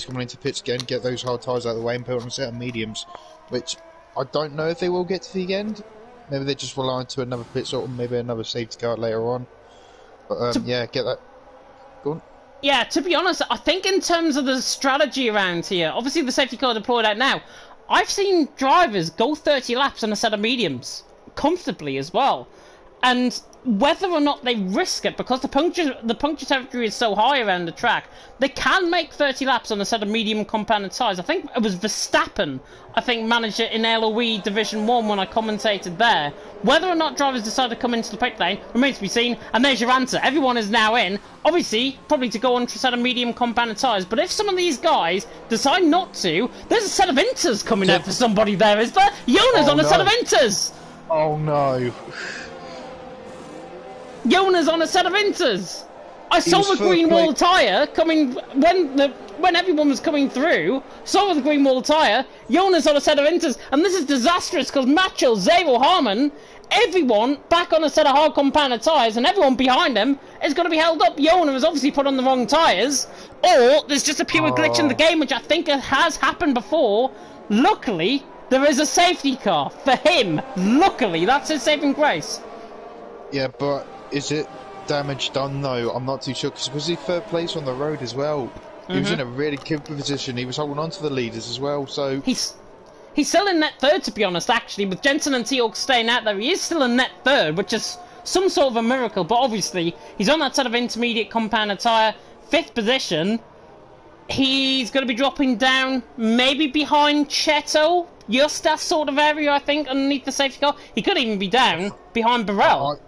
coming into pits again, get those hard tyres out of the way and put on a set of mediums, which I don't know if they will get to the end. Maybe they just rely on to another pit stop, or maybe another safety car later on. But yeah, get that. Go on. Yeah, to be honest, I think in terms of the strategy around here, obviously the safety car deployed out now. I've seen drivers go 30 laps on a set of mediums comfortably as well. And whether or not they risk it, because the puncture territory is so high around the track, they can make 30 laps on a set of medium compounded tyres. I think it was Verstappen, managed it in LOE Division 1 when I commentated there. Whether or not drivers decide to come into the pit lane remains to be seen, and there's your answer. Everyone is now in, obviously, probably to go on to a set of medium compounded tyres, but if some of these guys decide not to, there's a set of Inters coming out for somebody there, is there? Yona's on a set of Inters! Oh no. Yona's on a set of Inters. I saw the green wall tyre coming when everyone was coming through. Saw the green wall tyre. Yona's on a set of Inters, and this is disastrous because Macho, Zero, Harmon, everyone back on a set of hard compounded tyres, and everyone behind him is going to be held up. Yona has obviously put on the wrong tyres, or there's just a pure glitch in the game, which I think has happened before. Luckily, there is a safety car for him. Luckily, that's his saving grace. Yeah, but is it damage done though? I'm not too sure, because was he third place on the road as well? He was in a really good position. He was holding on to the leaders as well, so he's still in net third, to be honest. Actually, with Jensen and Teal'c staying out there, he is still in net third, which is some sort of a miracle. But obviously, he's on that sort of intermediate compounded tyre, 5th position. He's going to be dropping down, maybe behind Cheto, just that sort of area, I think, underneath the safety car. He could even be down behind Burrell.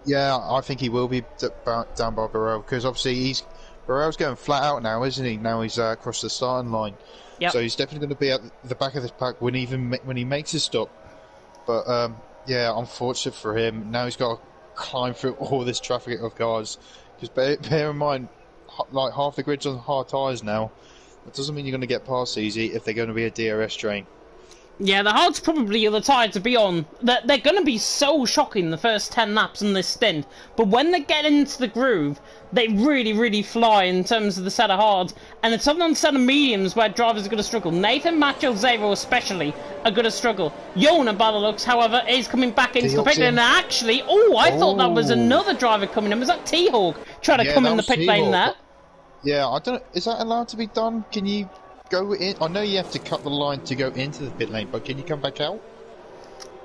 Yeah, I think he will be down by Burrell, because obviously Burrell's going flat out now, isn't he? Now he's across the starting line. Yep. So he's definitely going to be at the back of this pack when he makes his stop. But yeah, unfortunate for him. Now he's got to climb through all this traffic of cars. Because bear in mind, like half the grid's on hard tyres now. That doesn't mean you're going to get past easy if they're going to be a DRS drain. Yeah, the hard's probably the tide to be on. They're going to be so shocking the first 10 laps on this stint, but when they get into the groove, they really, really fly in terms of the set of hards, and it's on the set of mediums where drivers are going to struggle. Nathan, Macho, Zero especially are going to struggle. Yona, by the looks, however, is coming back into the pit lane, and actually, I thought that was another driver coming in. Was that T-Hawk trying to come in the pit lane there? Yeah, I don't know. Is that allowed to be done? Can you go in? I know you have to cut the line to go into the pit lane, but can you come back out?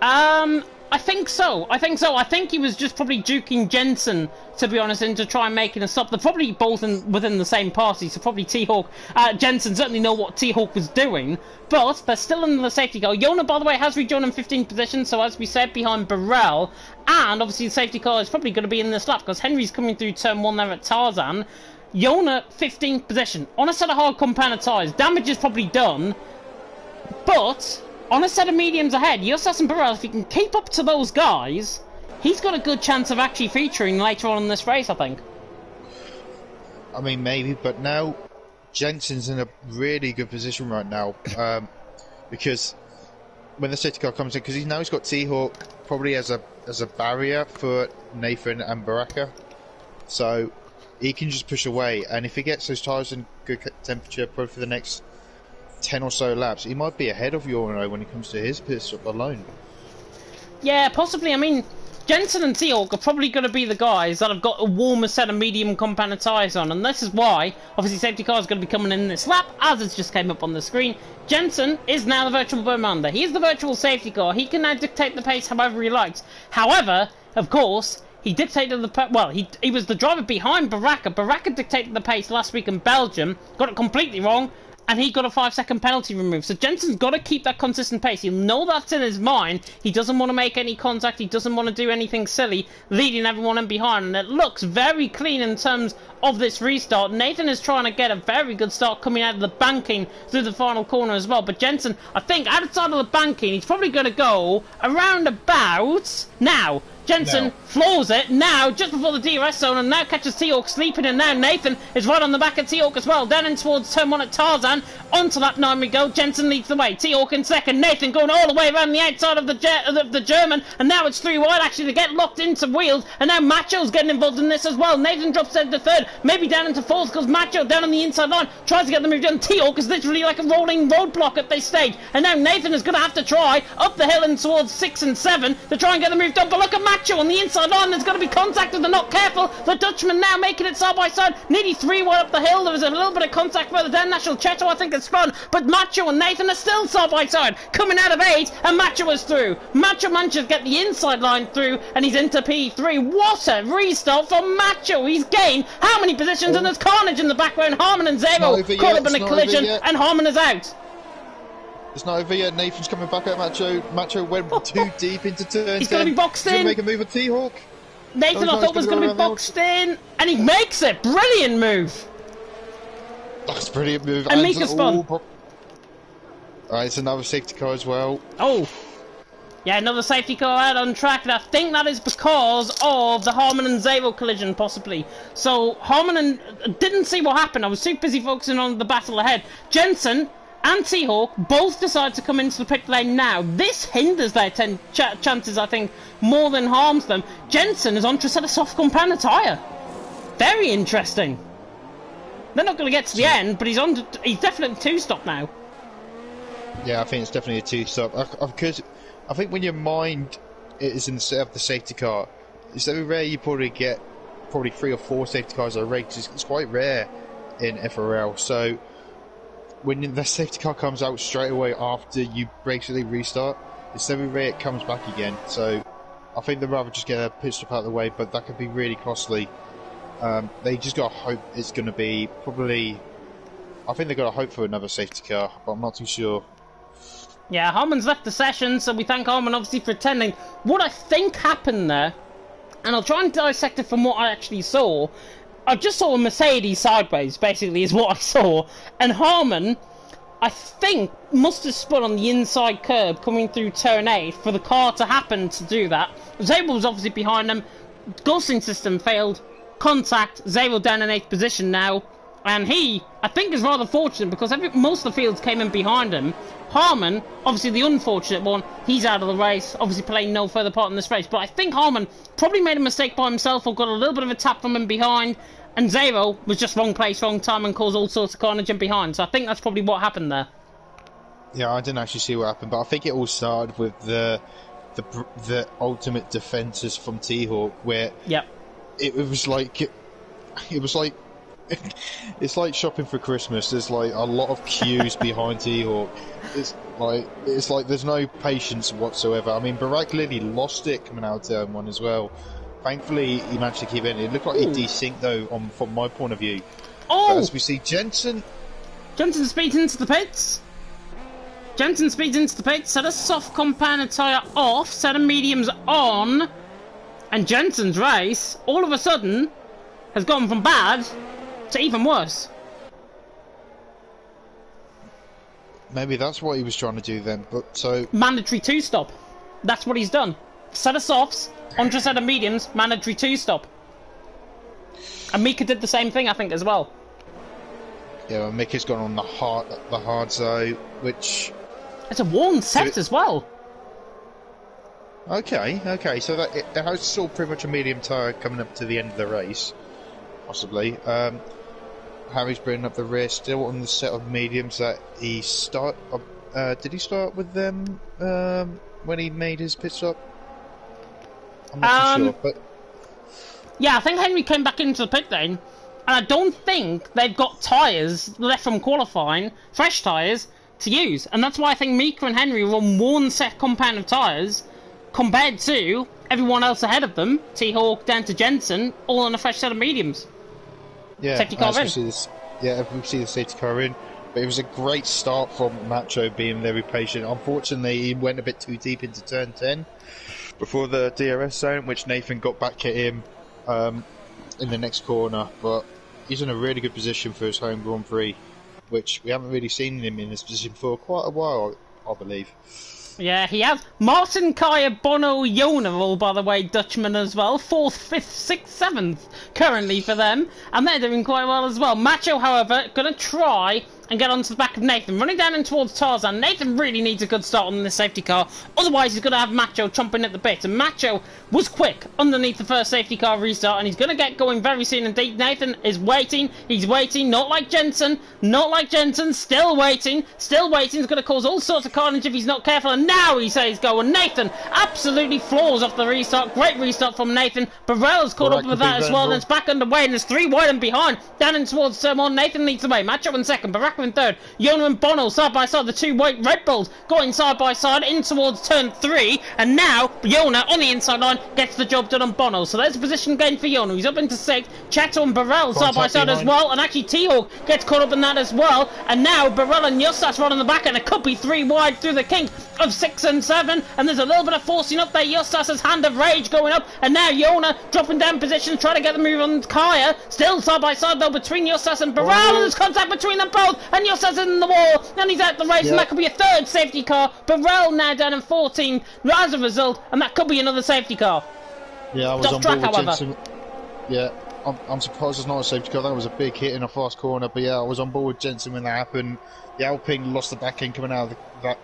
I think so. I think he was just probably duking Jensen, to be honest, into try and making a stop. They're probably both within the same party, so probably T-Hawk, Jensen certainly know what T-Hawk was doing, but they're still in the safety car. Yona, by the way, has rejoined in 15th position, so as we said, behind Burrell, and obviously the safety car is probably going to be in this lap, because Henry's coming through turn 1 there at Tarzan. Yona, 15th position, on a set of hard compound tyres. Damage is probably done, but on a set of mediums ahead, Yosas and Burrell, if he can keep up to those guys, he's got a good chance of actually featuring later on in this race, I think. I mean, maybe, but now Jensen's in a really good position right now, because when the safety car comes in, because he's got T-Hawk probably as a barrier for Nathan and Baraka, so he can just push away, and if he gets those tyres in good temperature, probably for the next 10 or so laps, he might be ahead of Yorno when it comes to his pit stop alone. Yeah, possibly. I mean, Jensen and T-Hawk are probably going to be the guys that have got a warmer set of medium compound tyres on, and this is why, obviously, safety car is going to be coming in this lap, as it just came up on the screen. Jensen is now the virtual Vermander. He is the virtual safety car. He can now dictate the pace however he likes. However, of course, he dictated the he was the driver behind Baraka. Baraka dictated the pace last week in Belgium, got it completely wrong, and he got a 5-second penalty removed. So Jensen's got to keep that consistent pace. He'll know that's in his mind. He doesn't want to make any contact. He doesn't want to do anything silly, leading everyone in behind. And it looks very clean in terms of this restart. Nathan is trying to get a very good start coming out of the banking through the final corner as well. But Jensen, I think, outside of the banking, he's probably going to go around about now. Jensen floors it now, just before the DRS zone, and now catches T-Hawk sleeping, and now Nathan is right on the back of T-Hawk as well, down in towards turn 1 at Tarzan. Onto lap 9 we go. Jensen leads the way. T-Hawk in second. Nathan going all the way around the outside of the German, and now it's 3 wide actually to get locked into wheels, and now Macho's getting involved in this as well. Nathan drops down to third, maybe down into fourth, because Macho down on the inside line tries to get the move done. T-Hawk is literally like a rolling roadblock at this stage, and now Nathan is going to have to try up the hill and towards 6 and 7 to try and get the move done. But look at Macho on the inside line. There's going to be contact if they're not careful. The Dutchman now making it side by side, nearly 3 wide up the hill. There was a little bit of contact further down. National Cheto, I think, has spun, but Macho and Nathan are still side by side, coming out of 8, and Macho is through. Macho manages to get the inside line through, and he's into P3. What a restart for Macho. He's gained how many positions? And there's carnage in the background. Harmon and Zero caught up in a collision, and Harmon is out. It's not over yet. Nathan's coming back at Macho. Macho went too deep into turn 10. He's going to be boxed in. Make a move with T-Hawk. Nathan, I thought was going to be boxed in, and he makes it. Brilliant move. That's a brilliant move. And Mika spun. Right, it's another safety car as well. Oh. Yeah, another safety car out on track, and I think that is because of the Harmon and Zero collision, possibly. So, Harmon didn't see what happened. I was too busy focusing on the battle ahead. Jensen and T-Hawk both decide to come into the pit lane now. This hinders their chances, I think, more than harms them. Jensen is on to set a soft compound tyre. Very interesting. They're not going to get to the end, but he's definitely 2-stop now. Yeah, I think it's definitely a 2-stop. Because I think when your mind is in the safety car, it's very rare you probably get 3 or 4 safety cars a race. It's quite rare in FRL. So when the safety car comes out straight away after you basically restart, it's very rare it comes back again. So I think they'd rather just get a pit stop out of the way, but that could be really costly. They just got to hope it's going to be probably... I think they've got to hope for another safety car, but I'm not too sure. Yeah, Harmon's left the session, so we thank Harmon obviously for attending. What I think happened there, and I'll try and dissect it from what I actually saw, I just saw a Mercedes sideways, basically, is what I saw. And Harmon, I think, must have spun on the inside curb coming through turn 8 for the car to happen to do that. Zabel was obviously behind them. Ghosting system failed. Contact. Zabel down in 8th position now. And he, I think, is rather fortunate because most of the fields came in behind him. Harmon, obviously the unfortunate one, he's out of the race, obviously playing no further part in this race. But I think Harmon probably made a mistake by himself or got a little bit of a tap from him behind. And Zero was just wrong place, wrong time and caused all sorts of carnage in behind. So I think that's probably what happened there. Yeah, I didn't actually see what happened, but I think it all started with the ultimate defences from T-Hawk, where it was like it's like shopping for Christmas. There's like a lot of queues behind T-Hawk. It's like there's no patience whatsoever. I mean, Barack Lilly lost it coming out of turn 1 as well. Thankfully, he managed to keep it. It looked like he desynced though, from my point of view. Oh! But as we see, Jensen speeds into the pits. Set a soft compounded tyre off, set a mediums on, and Jensen's race, all of a sudden, has gone from bad to even worse. Maybe that's what he was trying to do then, but so... Mandatory 2-stop. That's what he's done. Set of softs, onto a set of mediums, mandatory 2-stop. And Mika did the same thing, I think, as well. Yeah, well, Mika's gone on the hard side, which... It's a worn set as well. Okay, so it has still pretty much a medium tyre coming up to the end of the race, possibly. Harry's bringing up the rear, still on the set of mediums that he did he start with them when he made his pit stop? I'm not too sure, but... Yeah, I think Henry came back into the pit lane, and I don't think they've got tyres left from qualifying, fresh tyres, to use. And that's why I think Mika and Henry were on one set compound of tyres, compared to everyone else ahead of them, T-Hawk down to Jensen, all on a fresh set of mediums. Yeah, safety car in. We see the safety car in. But it was a great start from Macho being very patient. Unfortunately, he went a bit too deep into turn 10 before the DRS zone, which Nathan got back at him in the next corner. But he's in a really good position for his home Grand Prix, which we haven't really seen him in this position for quite a while, I believe. Yeah, he has. Martin, Kaya, Bono, Yona, all, by the way, Dutchman as well. 4th, 5th, 6th, 7th currently for them. And they're doing quite well as well. Macho, however, going to try and get onto the back of Nathan. Running down in towards Tarzan. Nathan really needs a good start on this safety car. Otherwise, he's going to have Macho chomping at the bit. And Macho was quick underneath the first safety car restart. And he's going to get going very soon indeed. Nathan is waiting. He's waiting. Not like Jensen. Still waiting. He's going to cause all sorts of carnage if he's not careful. And now he says go. And Nathan absolutely floors off the restart. Great restart from Nathan. Burrell's caught up with that as well. And it's back underway. And there's 3 wide and behind. Down in towards turn 1. Nathan leads the way. Macho in second. Barack in third. Yona and Bono side by side. The 2 white Red Bulls going side by side in towards turn 3. And now Yona on the inside line gets the job done on Bono. So there's a position gain for Yona. He's up into 6th. Cheto and Burrell side by side as well. And actually T-Hawk gets caught up in that as well. And now Burrell and Yostas run on the back. And it could be 3 wide through the kink of 6 and 7. And there's a little bit of forcing up there. Yostas' hand of rage going up. And now Yona dropping down positions, trying to get the move on Kaya. Still side by side though between Yostas and Burrell. And there's contact between them both. And Yostas in the wall. And he's out the race. And that could be a 3rd safety car. Burrell now down in 14 as a result. And that could be another safety car. Yeah, I was on board with Jensen. Yeah, I'm surprised it's not a safety car. That was a big hit in a fast corner. But yeah, I was on board with Jensen when that happened. The Alpine lost the back end coming out of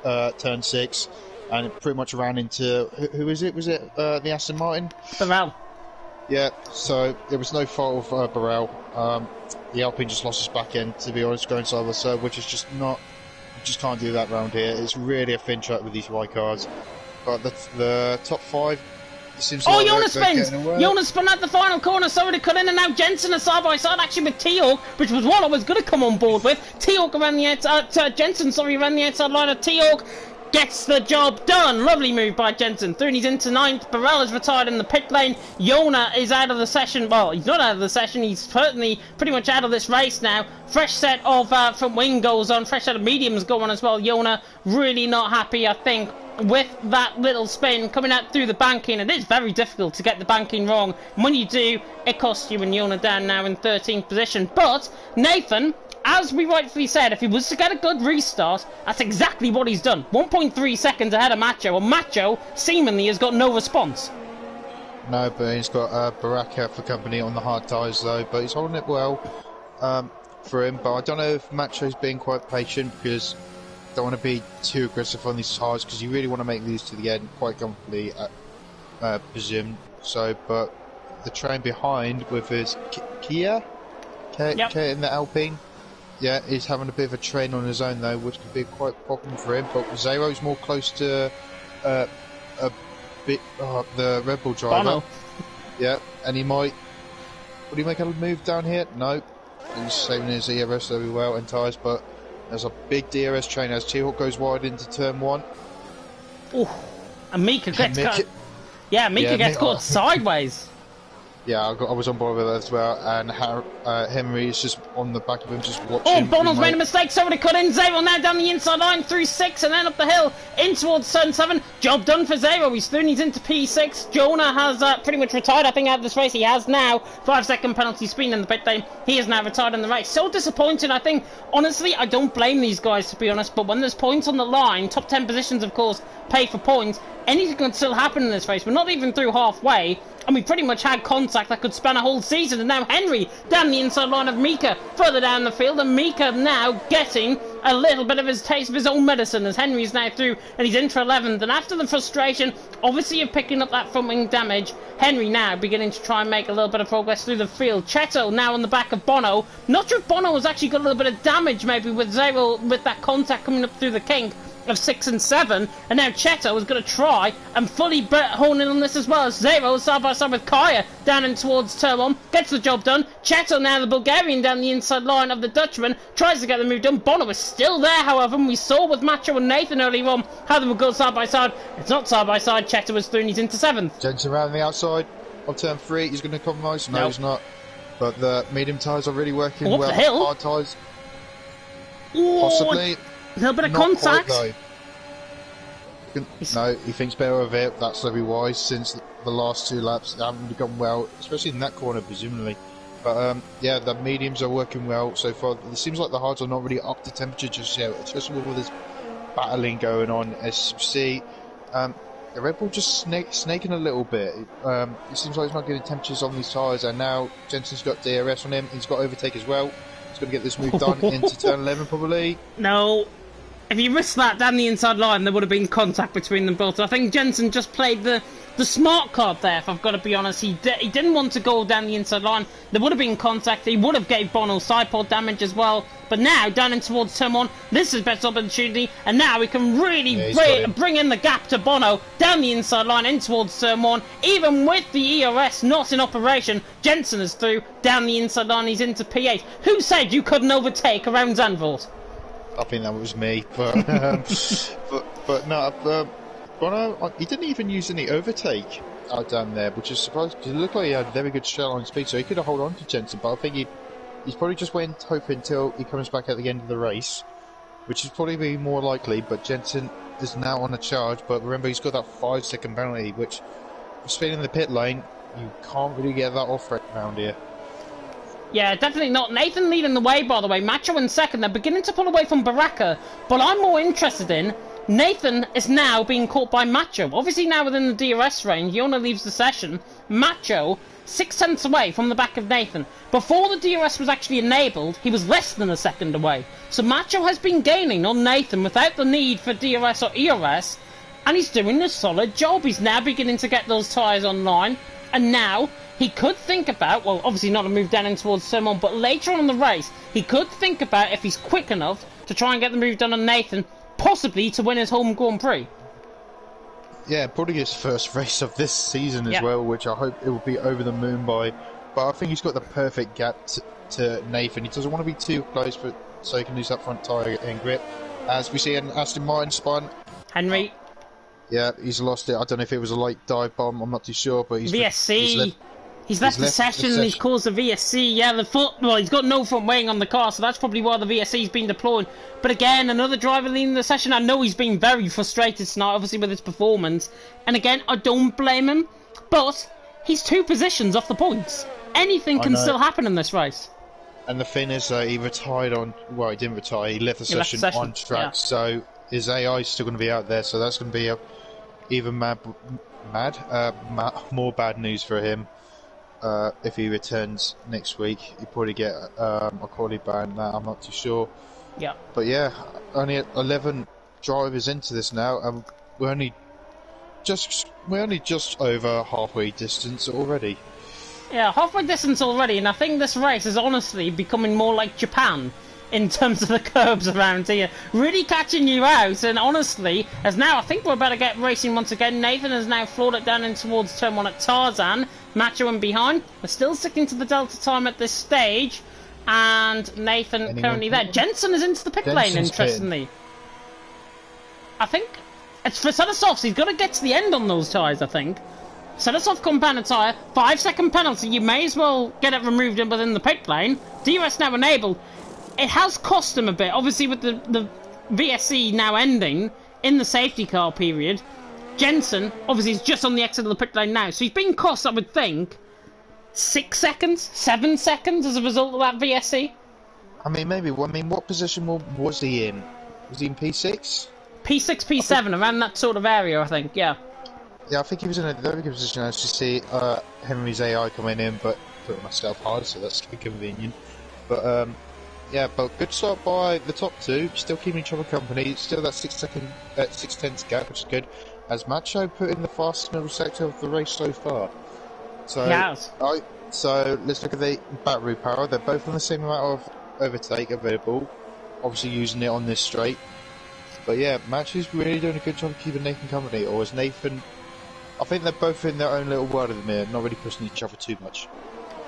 that turn 6. And it pretty much ran into... Who is it? Was it the Aston Martin? Burrell. Yeah, so there was no fault of Burrell. The Alpine just lost his back end, to be honest, going side by side, which is just not... You just can't do that round here. It's really a thin track with these white cars. But the top 5... Yona spins! Yona spun out the final corner, so it cut in, and now Jensen is side by side actually with T-Hawk, which was what I was going to come on board with. T-Hawk around the outside, Jensen, around the outside line of T-Hawk. Gets the job done. Lovely move by Jensen. Throoney's into 9th. Burrell is retired in the pit lane. Yona is out of the session. Well, he's not out of the session. He's certainly pretty much out of this race now. Fresh set of front wing goes on. Fresh set of mediums go on as well. Yona really not happy, I think, with that little spin coming out through the banking. It is very difficult to get the banking wrong. And when you do, it costs you, and Yona down now in 13th position. But Nathan, as we rightfully said, if he was to get a good restart, that's exactly what he's done. 1.3 seconds ahead of Macho, and Macho seemingly has got no response. No, but he's got Baraka for company on the hard tyres though, but he's holding it well. for him, but I don't know if Macho's being quite patient because don't want to be too aggressive on these tires because you really want to make these to the end quite comfortably, presume. So, but the train behind with his Kia in the Alpine, yeah, he's having a bit of a train on his own though, which could be quite a problem for him. But Zero's more close to a bit the Red Bull driver. Bono. Yeah, and he might. Would he make a move down here? No. He's saving his ERS very well and tyres, but there's a big DRS train as T-Hawk goes wide into turn 1. Ooh, and Mika gets caught. Yeah, Mika gets caught sideways. Yeah, I was on board with that as well, and Henry is just on the back of him, just watching. Oh, Bono's made a mistake, somebody cut in. Zero now down the inside line through 6 and then up the hill in towards turn 7. Job done for Zero. He's through, he's into P6. Jonah has pretty much retired, I think, out of this race. He has now 5-second penalty speed in the pit lane. He is now retired in the race. So disappointing, I think. Honestly, I don't blame these guys, to be honest, but when there's points on the line, top 10 positions, of course, pay for points. Anything could still happen in this race. We're not even through halfway, and we pretty much had contact that could span a whole season. And now Henry down the inside line of Mika, further down the field, and Mika now getting a little bit of his taste of his own medicine as Henry's now through and he's into 11th. And after the frustration, obviously, of picking up that front wing damage, Henry now beginning to try and make a little bit of progress through the field. Cheto now on the back of Bono. Not sure if Bono has actually got a little bit of damage maybe with Zero, with that contact coming up through the kink of 6 and 7, and now Cheto is going to try and fully hone in on this as well as Zero side by side with Kaya down in towards turn 1, gets the job done. Cheto now, the Bulgarian, down the inside line of the Dutchman, tries to get the move done. Bono is still there, however, and we saw with Macho and Nathan earlier on how they would go side by side. It's not side by side. Cheto is through and he's into 7th. Jensen around the outside of turn 3, he's going to compromise. No, he's not. But the medium tyres are really working well. The hill. Hard tyres, A possibly. little bit of contact. No, he thinks better of it. That's very wise since the last 2 laps haven't gone well, especially in that corner, presumably. But yeah, the mediums are working well so far. It seems like the hards are not really up to temperature just yet, especially with this battling going on. As you see, the Red Bull just snaking a little bit. It seems like he's not getting temperatures on these tyres, and now Jensen's got DRS on him. He's got overtake as well. He's going to get this move done into turn 11 probably. No. If you risked that down the inside line, there would have been contact between them both. I think Jensen just played the smart card there, if I've got to be honest. He didn't want to go down the inside line. There would have been contact. He would have gave Bono side port damage as well. But now, down in towards turn 1, this is best opportunity. And now we can really bring in the gap to Bono down the inside line in towards turn 1. Even with the ERS not in operation, Jensen is through down the inside line. He's into P8. Who said you couldn't overtake around Zandvoort? I think that was me, but but no, Bono, he didn't even use any overtake out down there, which is surprising because it looked like he had very good shell on speed, so he could have held on to Jensen. But I think he's probably just waiting, hoping until he comes back at the end of the race, which is probably more likely. But Jensen is now on a charge. But remember, he's got that 5-second penalty, which speeding in the pit lane, you can't really get that off around here. Yeah, definitely not. Nathan leading the way, by the way. Macho in second. They're beginning to pull away from Baraka. But I'm more interested in Nathan is now being caught by Macho. Obviously now within the DRS range, he only leaves the session. Macho 6 tenths away from the back of Nathan. Before the DRS was actually enabled, he was less than a second away. So Macho has been gaining on Nathan without the need for DRS or ERS. And he's doing a solid job. He's now beginning to get those tyres online. And now he could think about, well, obviously not a move down in towards turn 1, but later on in the race, he could think about if he's quick enough to try and get the move done on Nathan, possibly to win his home Grand Prix. Yeah, probably his first race of this season as well, which I hope it will be over the moon by. But I think he's got the perfect gap to Nathan. He doesn't want to be too close, so he can lose that front tyre and grip. As we see an Aston Martin spun. Henry. Yeah, he's lost it. I don't know if it was a light dive bomb. I'm not too sure, but VSC. He's left the session and he's caused a VSC. Yeah, he's got no front wing on the car, so that's probably why the VSC's been deployed. But again, another driver leading the session. I know he's been very frustrated tonight, obviously, with his performance. And again, I don't blame him, but he's 2 positions off the points. Anything can still happen in this race. And the thing is, he retired on... Well, he didn't retire. He left the session on track, so his AI is still going to be out there, so that's going to be even more bad news for him. if he returns next week, he'll probably get a quality ban. That I'm not too sure. Yeah. But yeah, only 11 drivers into this now, and we're only just over halfway distance already. Yeah, halfway distance already, and I think this race is honestly becoming more like Japan in terms of the curbs around here. Really catching you out, and honestly, as now I think we're about to get racing once again. Nathan has now floored it down in towards turn 1 at Tarzan. Macho and behind. We're still sticking to the Delta time at this stage, and Nathan currently there. Jensen is into the pit lane, interestingly. I think it's for Sedasovs. He's got to get to the end on those tyres, I think. Sedasov compound tyre, 5-second penalty. You may as well get it removed within the pit lane. DRS now enabled. It has cost him a bit, obviously, with the VSC now ending in the safety car period. Jensen, obviously, is just on the exit of the pit lane now, so he's been cost, I would think, 6 seconds, 7 seconds as a result of that VSC. I mean, maybe. I mean, what position was he in? Was he in P6? P6, P7, around that sort of area, I think, yeah. Yeah, I think he was in a very good position as you see Henry's AI coming in, but putting myself hard, so that's convenient. But yeah, but good start by the top two, still keeping each other company, still that 6 tenths gap, which is good. As Macho put in the fastest middle sector of the race so far. So, yes. So let's look at the battery power. They're both on the same amount of overtake available, obviously using it on this straight. But yeah, Macho's really doing a good job of keeping Nathan company, or is Nathan... I think they're both in their own little world at the minute, not really pushing each other too much.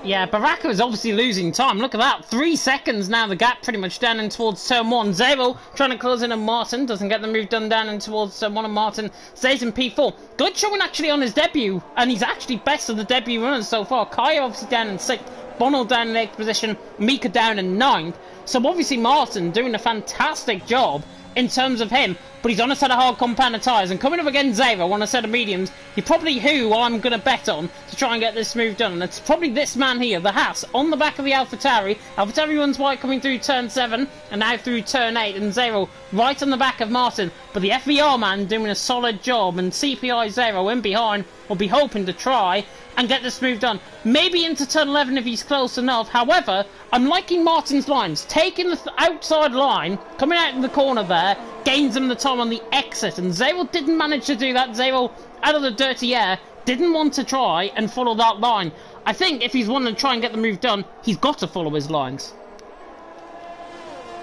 Yeah, Baraka is obviously losing time. Look at that. 3 seconds now, the gap pretty much down in towards turn 1. Zero trying to close in on Martin. Doesn't get the move done down in towards turn 1 and Martin stays in P4. Good showing actually on his debut. And he's actually best of the debut runners so far. Kaya obviously down in 6th. Bono down in 8th position. Mika down in 9th. So obviously Martin doing a fantastic job in terms of him, but he's on a set of hard compound of tyres, and coming up against Zero on a set of mediums, you're probably who I'm going to bet on to try and get this move done, and it's probably this man here, the Haas, on the back of the AlphaTauri. AlphaTauri runs wide coming through turn 7, and now through turn 8, and Zero right on the back of Martin, but the FVR man doing a solid job, and CPI Zero in behind will be hoping to try and get this move done. Maybe into turn 11 if he's close enough. However, I'm liking Martin's lines. Taking the outside line, coming out in the corner there, gains him the time on the exit. And Zero didn't manage to do that. Zero, out of the dirty air, didn't want to try and follow that line. I think if he's wanting to try and get the move done, he's got to follow his lines.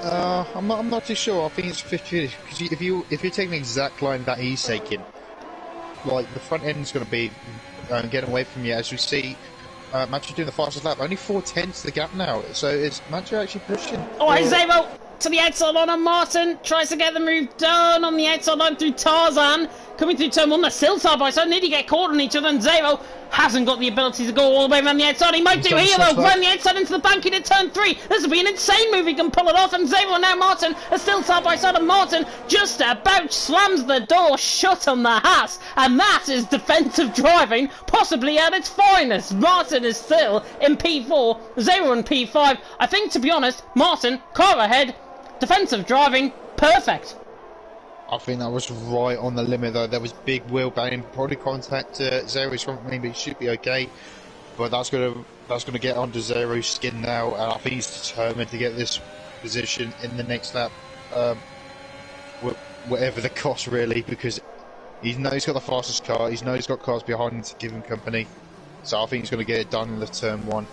I'm not too sure. I think it's 50-50. Because if you're taking the exact line that he's taking, like the front end's going to be getting away from you, as we see. Macho doing the fastest lap, only 4 tenths the gap now. So is Macho actually pushing? Oh, Zero to the outside line on Martin, tries to get the move done on the outside line through Tarzan. Coming through turn 1, they're still side by side, nearly get caught on each other, and Zero hasn't got the ability to go all the way around the outside. He might do here though, around the outside into the bank in turn 3. This will be an insane move, he can pull it off, and Zero now Martin are still side by side, and Martin just about slams the door shut on the Haas, and that is defensive driving, possibly at its finest. Martin is still in P4, Zero in P5. I think, to be honest, Martin, car ahead, defensive driving, perfect. I think that was right on the limit though. There was big wheel banging, probably contact Zero's front wing, but he should be okay. But that's gonna get onto Zero's skin now, and I think he's determined to get this position in the next lap, whatever the cost really, because he knows he's got the fastest car, he knows he's got cars behind him to give him company. So I think he's going to get it done in the turn 1.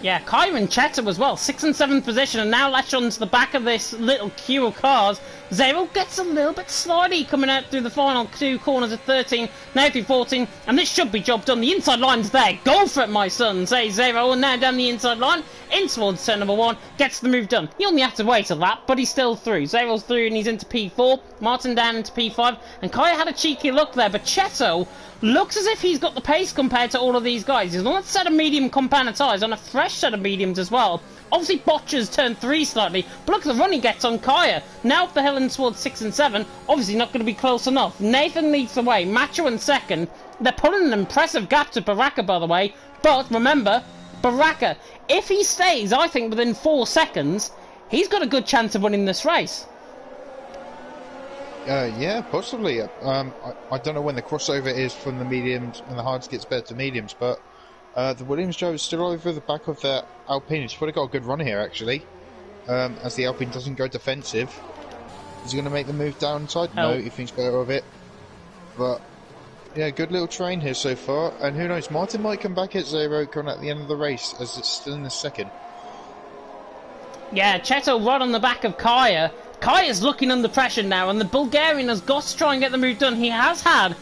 Yeah, Kyra and Chetter as well, 6th and 7th position, and now latch onto the back of this little queue of cars. Zero gets a little bit slidey coming out through the final 2 corners of 13, now through 14, and this should be job done. The inside line's there, go for it my son, says Zero, and now down the inside line, in towards turn number 1, gets the move done. He only had to wait a lap, but he's still through. Zero's through and he's into P4, Martin down into P5, and Kaya had a cheeky look there, but Cheto looks as if he's got the pace compared to all of these guys. He's on a set of medium compound tyres, on a fresh set of mediums as well. Obviously botches turn 3 slightly, but look at the run he gets on Kaya. Now up the hill and towards 6 and 7, obviously not going to be close enough. Nathan leads the way, Macho in 2nd. They're pulling an impressive gap to Baraka, by the way, but remember, Baraka, if he stays, I think, within 4 seconds, he's got a good chance of winning this race. Yeah, possibly. I don't know when the crossover is from the mediums and the hards gets better to mediums, but The Williams driver is still over the back of the Alpine. He's probably got a good run here, actually. As the Alpine doesn't go defensive. Is he going to make the move downside? No, he thinks better of it. But, yeah, good little train here so far. And who knows, Martin might come back at 0 coming at the end of the race, as it's still in the second. Yeah, Cheto right on the back of Kaya. Kaya's looking under pressure now, and the Bulgarian has got to try and get the move done. He has had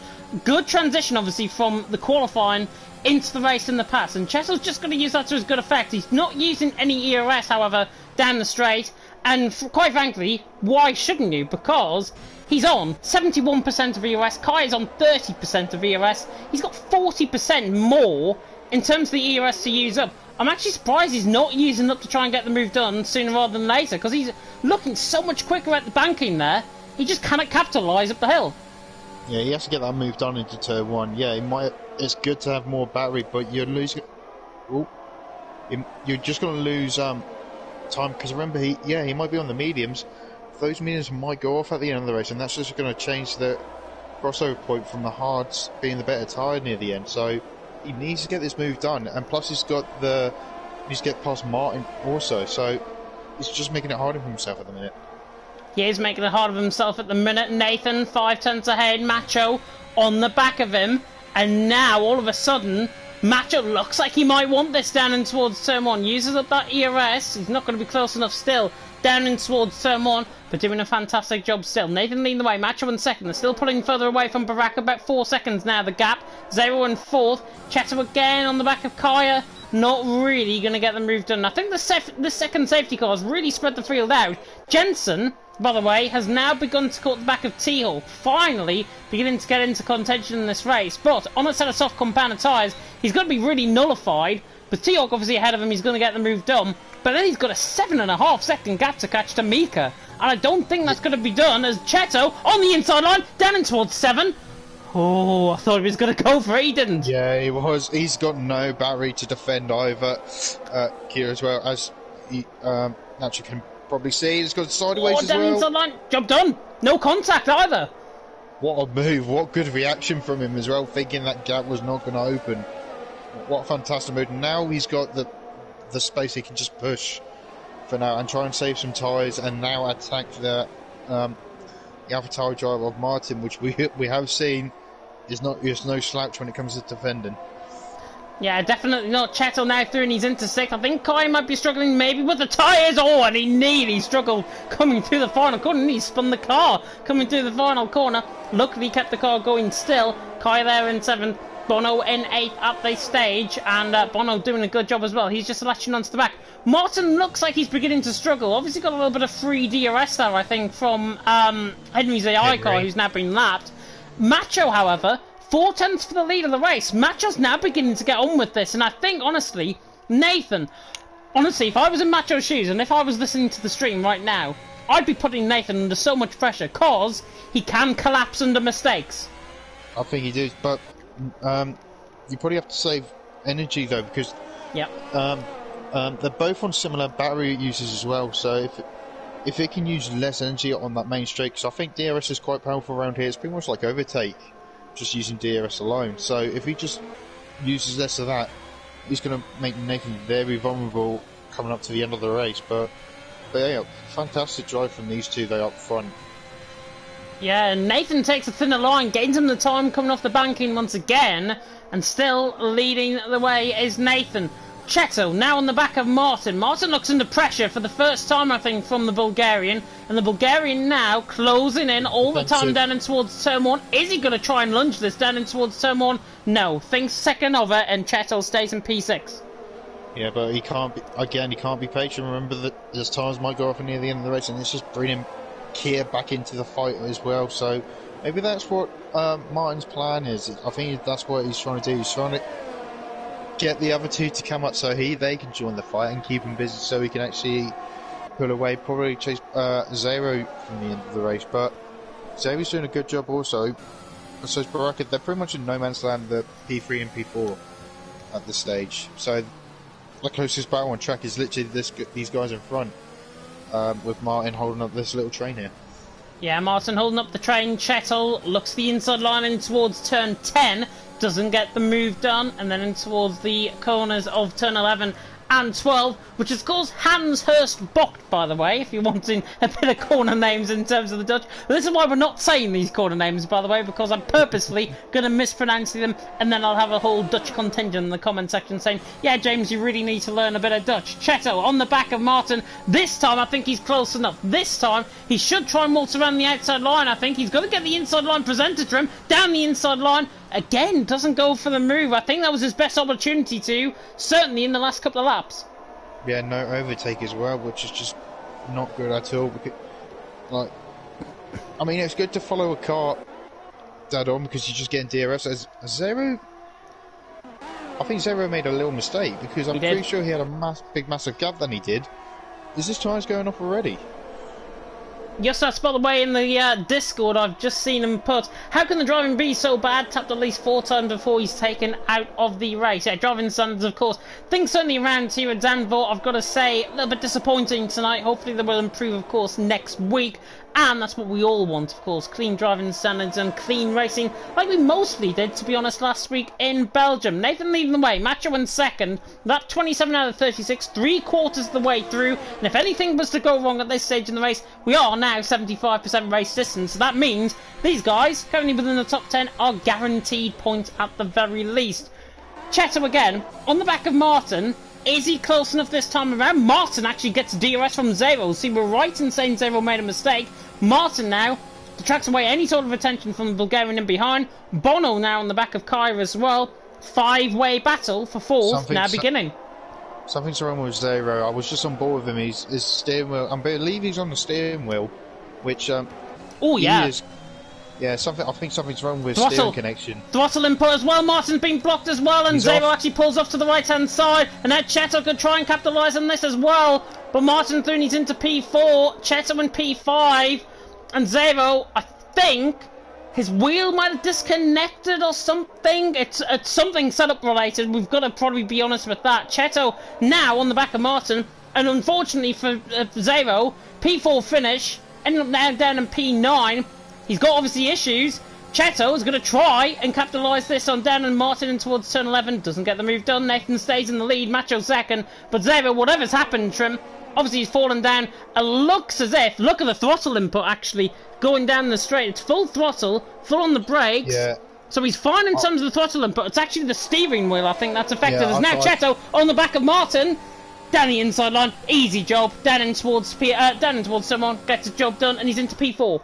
good transition, obviously, from the qualifying into the race in the past, and Cheto's just going to use that to his good effect. He's not using any ERS, however, down the straight, and quite frankly, why shouldn't you? Because he's on 71% of ERS, Kaya's on 30% of ERS. He's got 40% more in terms of the ERS to use up. I'm actually surprised he's not using up to try and get the move done sooner rather than later, because he's looking so much quicker at the banking there. He just cannot capitalise up the hill. Yeah, he has to get that move done into turn 1. Yeah, he might. It's good to have more battery, but you're losing. Oh, you're just going to lose time, because remember, he might be on the mediums. Those mediums might go off at the end of the race, and that's just going to change the crossover point from the hards being the better tyre near the end. So he needs to get this move done, and plus he's got he needs to get past Martin also. So he's just making it harder for himself at the minute. He is making it hard for himself at the minute. Nathan, 5 tenths ahead. Macho on the back of him. And now, all of a sudden, Macho looks like he might want this down in towards turn 1. Uses up that ERS. He's not going to be close enough still. Down in towards turn 1, but doing a fantastic job still. Nathan leading the way. Macho in second. They're still pulling further away from Baraka. About 4 seconds now, the gap. 0 in fourth. Cheto again on the back of Kaya. Not really going to get the move done. I think the second safety car has really spread the field out. Jensen, by the way, has now begun to caught the back of T-Hall, finally beginning to get into contention in this race. But on a set of soft compounded tyres, he's going to be really nullified. But T-Hawk obviously ahead of him, he's going to get the move done. But then he's got a 7.5 second gap to catch to Mika. And I don't think that's going to be done as Cheto on the inside line, down in towards 7. Oh, I thought he was going to go for it, he didn't. Yeah, he was. He's got no battery to defend either. Kia as well, as he naturally can probably see. He's got sideways as well. Down inside line, job done. No contact either. What a move, what good reaction from him as well, thinking that gap was not going to open. What a fantastic move. Now he's got the space he can just push for now and try and save some tyres and now attack the AlphaTauri driver of Martin, which we have seen is no slouch when it comes to defending. Yeah, definitely not. Cheto now through and he's into 6th. I think Kai might be struggling maybe with the tyres. Oh, and he nearly struggled coming through the final corner. He spun the car coming through the final corner. Luckily kept the car going still. Kai there in 7th. Bono in 8th at the stage, and Bono doing a good job as well. He's just latching onto the back. Martin looks like he's beginning to struggle. Obviously got a little bit of free DRS there, I think, from Henry's AI car, who's now been lapped. Macho, however, 4 tenths for the lead of the race. Macho's now beginning to get on with this, and I think, honestly, Nathan, if I was in Macho's shoes, and if I was listening to the stream right now, I'd be putting Nathan under so much pressure, because he can collapse under mistakes. I think he did, but you probably have to save energy though, because they're both on similar battery uses as well. So if it can use less energy on that main straight, because I think DRS is quite powerful around here. It's pretty much like overtake, just using DRS alone. So if he just uses less of that, he's going to make Nathan very vulnerable coming up to the end of the race. But yeah, fantastic drive from these two there up front. Yeah, Nathan takes a thinner line, gains him the time coming off the banking once again, and still leading the way is Nathan. Cheto now on the back of Martin. Martin looks under pressure for the first time, I think, from the Bulgarian, and the Bulgarian now closing in all the time down in towards turn 1. Is he going to try and lunge this down in towards turn 1? No, thinks second of it, and Cheto stays in P6. Yeah, but he can't be patient. Remember that his tyres might go off near the end of the race, and it's just bringing Kia back into the fight as well. So maybe that's what Martin's plan is. I think that's what he's trying to do. He's trying to get the other two to come up so they can join the fight and keep him busy, so he can actually pull away, probably chase Zero from the end of the race. But Zero's doing a good job also. So is Baraka. They're pretty much in no man's land, the P3 and P4 at this stage. So the closest battle on track is literally these guys in front. With Martin holding up this little train here. Yeah, Martin holding up the train. Cheto looks the inside line in towards turn 10. doesn't get the move done, and then in towards the corners of turn 11 and 12, which is called Hamshurst Bocht, by the way, if you're wanting a bit of corner names in terms of the Dutch. But this is why we're not saying these corner names, by the way, because I'm purposely going to mispronounce them, and then I'll have a whole Dutch contingent in the comment section saying, yeah, James, you really need to learn a bit of Dutch. Cheto on the back of Martin. This time, I think he's close enough. This time, he should try and waltz around the outside line, I think. He's got to get the inside line presented to him, down the inside line. Again, doesn't go for the move. I think that was his best opportunity to, certainly in the last couple of laps. Yeah, no overtake as well, which is just not good at all. Because, like, I mean, it's good to follow a car dead on because you're just getting DRS. As Zero, I think Zero made a little mistake because I'm pretty sure he had a big, massive gap than he did. Is this tyres going off already? Yes, that's by the way in the Discord. I've just seen him put, how can the driving be so bad? Tapped at least 4 times before he's taken out of the race. Yeah, driving standards, of course. Things certainly around here at Zandvoort, I've got to say, a little bit disappointing tonight. Hopefully they will improve, of course, next week. And that's what we all want, of course. Clean driving standards and clean racing, like we mostly did, to be honest, last week in Belgium. Nathan leading the way, Macho in second. Lap 27 out of 36, 3/4 of the way through. And if anything was to go wrong at this stage in the race, we are now 75% race distance. So that means these guys, currently within the top 10, are guaranteed points at the very least. Cheto again, on the back of Martin. Is he close enough this time around? Martin actually gets DRS from Zero. See, we're right in saying Zero made a mistake. Martin now detracts away any sort of attention from the Bulgarian in behind. Bono now on the back of Kyra as well. 5-way battle for fourth now beginning. Something's wrong with Zero. I was just on board with him. His steering wheel, I believe he's on the steering wheel, which oh yeah. Is, yeah, I think something's wrong with steering connection. Throttle input as well. Martin's been blocked as well, and Zero actually pulls off to the right-hand side. And now Cheto could try and capitalise on this as well. But Martin Thuni's into P4, Cheto in P5, and Zero, I think his wheel might have disconnected or something. It's something setup related. We've got to probably be honest with that. Cheto now on the back of Martin, and unfortunately for Zero, P4 finish, ending up now down in P9. He's got obviously issues. Cheto is going to try and capitalise this on down and Martin in towards turn 11. Doesn't get the move done. Nathan stays in the lead. Macho second. But Zero, whatever's happened to him, obviously he's fallen down. It looks as if, look at the throttle input actually, going down the straight. It's full throttle, full on the brakes. Yeah. So he's fine in terms of the throttle input. It's actually the steering wheel, I think, that's affected. There's now Cheto on the back of Martin. Down the inside line. Easy job. Down in towards someone. Gets the job done and he's into P4.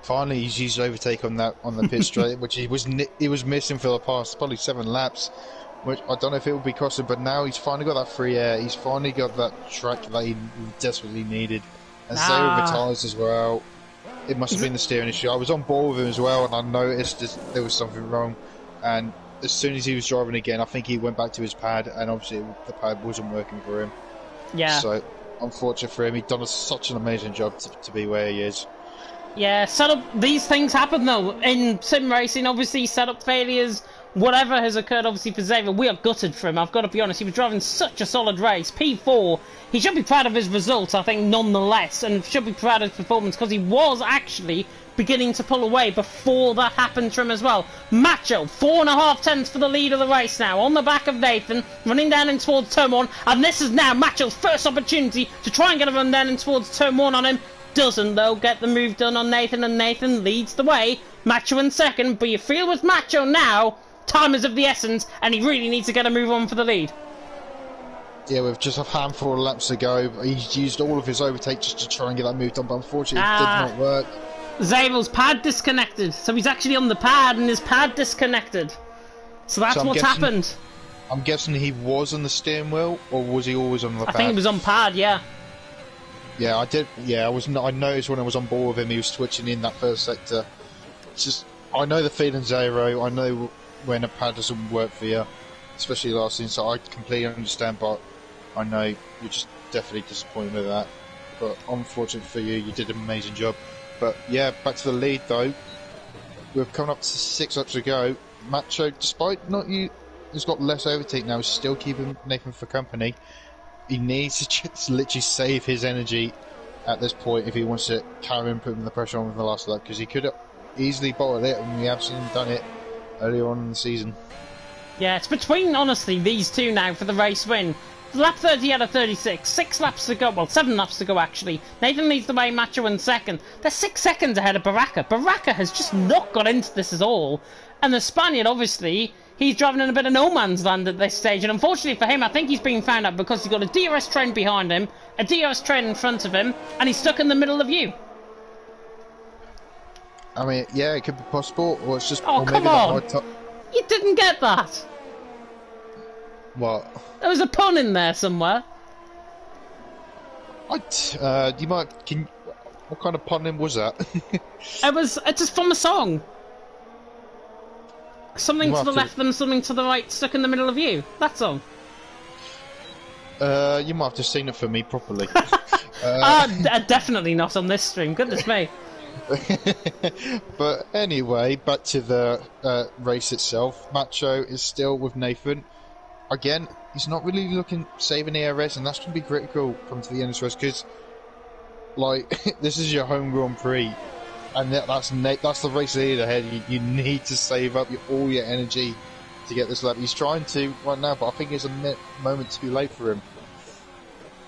Finally, he's used overtake on the pit straight, which he was missing for the past probably 7 laps. Which I don't know if it will be costing, but now he's finally got that free air. He's finally got that track that he desperately needed, and Zero retires as well. It must have been the steering issue. I was on board with him as well, and I noticed there was something wrong. And as soon as he was driving again, I think he went back to his pad, and obviously the pad wasn't working for him. Yeah. So unfortunate for him, he'd done such an amazing job to be where he is. Yeah, these things happen though. In sim racing, obviously, setup failures, whatever has occurred, obviously, for Xavier, we are gutted for him. I've got to be honest, he was driving such a solid race. P4, he should be proud of his results, I think, nonetheless, and should be proud of his performance, because he was actually beginning to pull away before that happened to him as well. Macho, 4.5 tenths for the lead of the race now, on the back of Nathan, running down in towards turn 1, and this is now Macho's first opportunity to try and get a run down in towards turn 1 on him. Doesn't though get the move done on Nathan, and Nathan leads the way. Macho in second, but you feel with Macho now, time is of the essence, and he really needs to get a move on for the lead. Yeah, with just a handful of laps to go, he's used all of his overtake just to try and get that move done, but unfortunately it did not work. Zabel's pad disconnected, so he's actually on the pad and his pad disconnected. So that's what's happened. I'm guessing he was on the steering wheel, or was he always on the pad? I think he was on pad, yeah. Yeah, I did. Yeah, I noticed when I was on board with him, he was switching in that first sector. It's just, I know the feeling, Zero. I know when a pad doesn't work for you, especially last season. So I completely understand, but I know you're just definitely disappointed with that. But unfortunate for you, you did an amazing job. But yeah, back to the lead though. We've come up to 6 laps to go. Macho, despite he's got less overtake now. He's still keeping Nathan for company. He needs to just literally save his energy at this point if he wants to carry on putting the pressure on with the last lap, because he could have easily bottled it, and we have seen him done it earlier on in the season. Yeah, it's between, honestly, these two now for the race win. Lap 30 out of 36, 6 laps to go, well, 7 laps to go actually. Nathan leads the way, Macho in second. They're 6 seconds ahead of Baraka. Baraka has just not got into this at all. And the Spaniard, obviously, he's driving in a bit of no man's land at this stage. And unfortunately for him, I think he's been found out because he's got a DRS train behind him, a DRS train in front of him, and he's stuck in the middle of you. I mean, yeah, it could be possible, or it's just... Oh, or come maybe on! You didn't get that! What? There was a pun in there somewhere. You might... what kind of punning was that? It's just from a song. Something to the left and something to the right, stuck in the middle of you. That song. You might have to sing it for me properly. Definitely not on this stream. Goodness me. But anyway, back to the race itself. Macho is still with Nathan. Again, he's not really saving ERS, and that's going to be critical come to the end of this race because, like, this is your home Grand Prix, and that's the race lead ahead. You need to save up all your energy to get this lap. He's trying to right now, but I think it's a moment too late for him.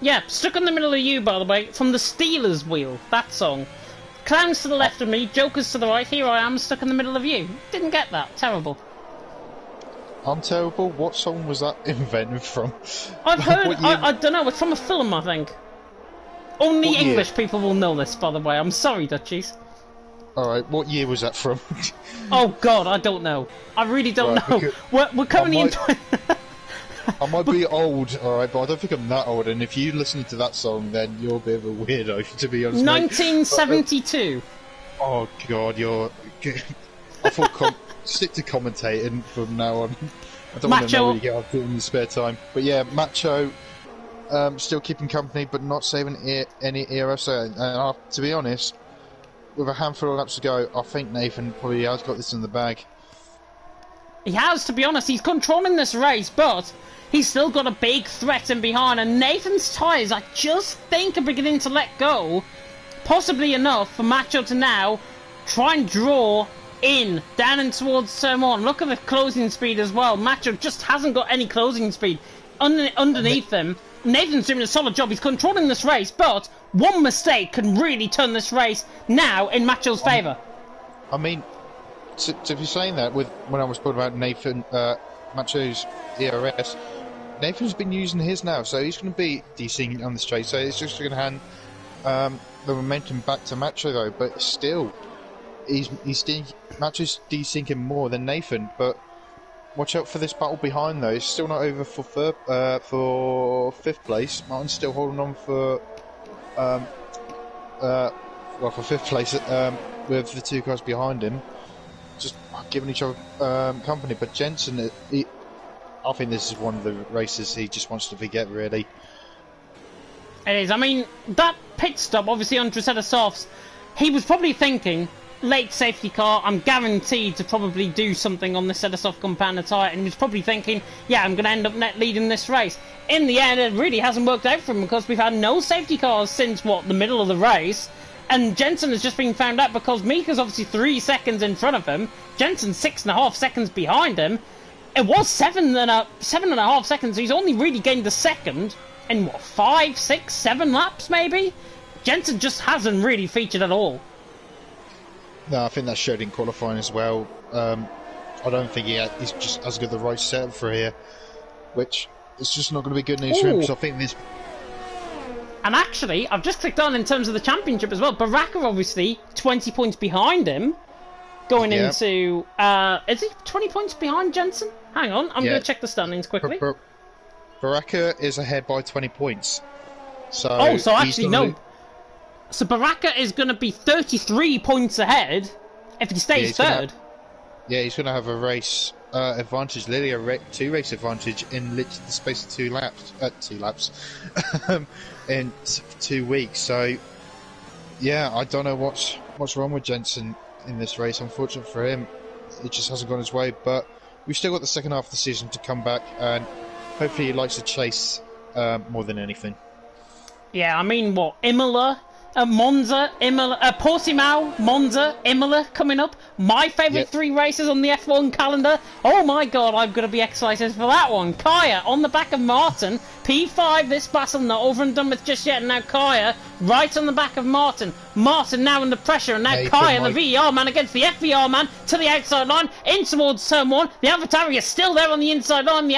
Yeah, stuck in the middle of you, by the way, from the Steelers wheel. That song. Clowns to the left of me, Jokers to the right. Here I am, stuck in the middle of you. Didn't get that. Terrible. I'm terrible. What song was that invented from? I've heard. I don't know. It's from a film, I think. Only English people will know this, by the way. I'm sorry, Dutchies. Alright, what year was that from? Oh God, I don't know. I really don't know. We're currently in... I might be old, alright, but I don't think I'm that old, and if you listen to that song, then you're a bit of a weirdo, to be honest. 1972. Oh God, you're... I thought stick to commentating from now on. I don't want to know what you get up to in your spare time. But yeah, Macho, still keeping company, but not saving any ERS. And to be honest, with a handful of laps to go, I think Nathan probably has got this in the bag. He has, to be honest. He's controlling this race, but he's still got a big threat in behind. And Nathan's tyres, I just think, are beginning to let go. Possibly enough for Macho to now try and draw in, down and towards turn 1. Look at the closing speed as well. Macho just hasn't got any closing speed. Underneath them, Nathan's doing a solid job. He's controlling this race, but one mistake can really turn this race now in Macho's favour. I mean, so if you're saying that, when I was talking about Nathan, Macho's ERS, Nathan's been using his now, so he's going to be desync on the straight. So it's just going to hand the momentum back to Macho, though. But still, Macho's desyncing more than Nathan. But watch out for this battle behind, though. It's still not over for 5th place. Martin's still holding on for for 5th place with the 2 cars behind him, just giving each other company. But Jensen, I think this is one of the races he just wants to forget, really. It is. I mean, that pit stop, obviously on Dresetta Softs, he was probably thinking, late safety car, I'm guaranteed to probably do something on this set of soft compounder tyre, and he was probably thinking, yeah, I'm going to end up net leading this race. In the end, it really hasn't worked out for him because we've had no safety cars since, the middle of the race, and Jensen has just been found out because Mika's obviously 3 seconds in front of him, Jensen's 6.5 seconds behind him. It was 7.5 seconds, so he's only really gained a second in, 5, 6, 7 laps, maybe? Jensen just hasn't really featured at all. No, I think that showed in qualifying as well. I don't think he's just as good the right setup for here, which is just not going to be good news for him, because I think this... And actually, I've just clicked on in terms of the championship as well. Baraka, obviously, 20 points behind him, going into... is he 20 points behind Jensen? Hang on, I'm going to check the standings quickly. Baraka is ahead by 20 points. So so actually, no. So Baraka is going to be 33 points ahead if he stays third. He's going to have a race advantage, literally a 2 race advantage in literally the space of 2 laps, in 2 weeks. So, yeah, I don't know what's wrong with Jensen in this race. Unfortunate for him, it just hasn't gone his way. But we've still got the second half of the season to come back, and hopefully he likes to chase more than anything. Yeah, I mean, Imola, Monza, Imola, Portimao, Monza, Imola coming up. My favourite 3 races on the F1 calendar. Oh my god, I'm going to be excited for that one. Kaya on the back of Martin. P5, this battle not over and done with just yet. And now Kaya right on the back of Martin. Martin now under pressure. And now Kaya, the VER man against the FVR man to the outside line. In towards turn 1. The AlphaTauri is still there on the inside line. The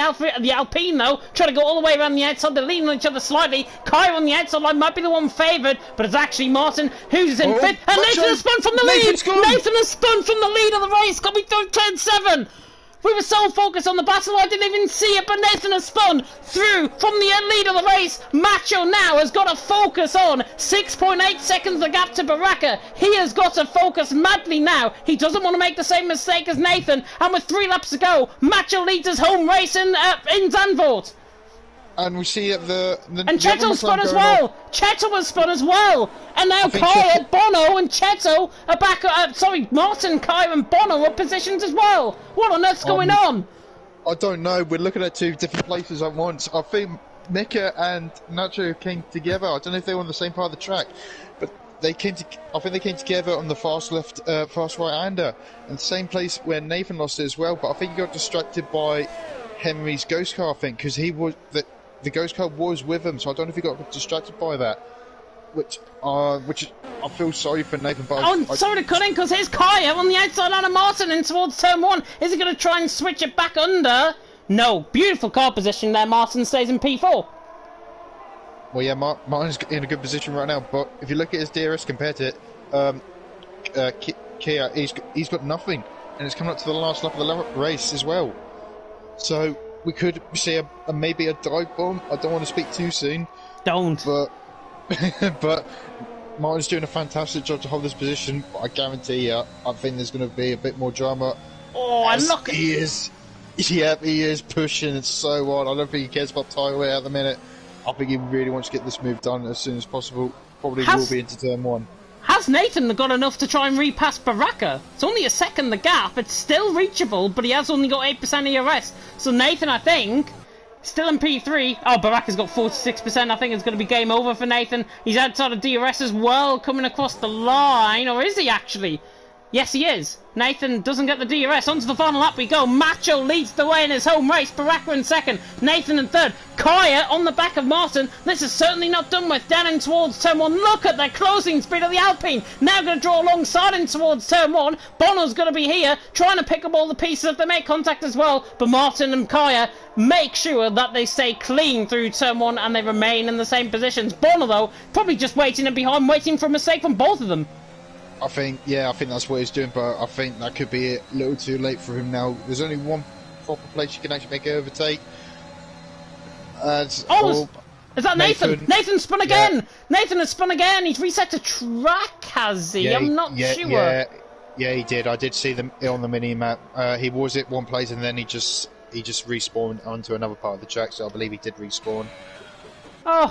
Alpine though, trying to go all the way around the outside. They're leaning on each other slightly. Kaya on the outside line might be the one favoured. But it's actually Martin who's in 5th. And Nathan has spun from the lead. Nathan has spun from the lead of the race. Got me through turn 7. We were so focused on the battle, I didn't even see it, but Nathan has spun through from the lead of the race. Macho now has got to focus on 6.8 seconds the gap to Baraka. He has got to focus madly now. He doesn't want to make the same mistake as Nathan, and with 3 laps to go, Macho leads his home race in Zandvoort. And we see at and Cheto spun as well. Cheto was spun as well. And now Kaya, Bono, and Cheto are back. Martin, Kaya, and Bono are positioned as well. What on earth's going on? I don't know. We're looking at 2 different places at once. I think Mika and Nacho came together. I don't know if they were on the same part of the track, but I think they came together on the fast left, fast right-hander, and the same place where Nathan lost it as well. But I think he got distracted by Henry's ghost car. I think because the ghost car was with him, so I don't know if he got distracted by that. Which I feel sorry for Nathan. But sorry to cut in, because here's Kaya on the outside line of Martin in towards turn 1. Is he going to try and switch it back under? No. Beautiful car position there. Martin stays in P4. Well, yeah, Martin's in a good position right now, but if you look at his DRS compared to Kia, he's got nothing, and it's coming up to the last lap of the race as well. So we could see maybe a dive bomb. I don't want to speak too soon. Don't. But Martin's doing a fantastic job to hold this position. I guarantee you, I think there's going to be a bit more drama. Oh, I'm not. He is. Yeah, he is pushing it so hard. I don't think he cares about tyre wear at the minute. I think he really wants to get this move done as soon as possible. Probably will be into turn 1. Has Nathan got enough to try and repass Baraka? It's only a second the gap. It's still reachable, but he has only got 8% ERS. So Nathan, I think, still in P3. Oh, Baraka's got 46%. I think it's going to be game over for Nathan. He's outside of DRS as well, coming across the line. Or is he actually? Yes, he is. Nathan doesn't get the DRS. Onto the final lap we go. Macho leads the way in his home race. Baraka in 2nd. Nathan in 3rd. Kaya on the back of Martin. This is certainly not done with. Down in towards turn 1. Look at the closing speed of the Alpine. Now going to draw alongside in towards turn 1. Bono's going to be here, trying to pick up all the pieces if they make contact as well. But Martin and Kaya make sure that they stay clean through turn 1 and they remain in the same positions. Bono, though, probably just waiting in behind, waiting for a mistake from both of them. I think that's what he's doing, but I think that could be a little too late for him now. There's only one proper place you can actually make an overtake. Is that Nathan? Nathan spun again! Yeah. Nathan has spun again! He's reset to track, has he? Yeah, I'm not sure. Yeah, he did. I did see them on the mini-map. He was at one place and then he just respawned onto another part of the track, so I believe he did respawn. Oh.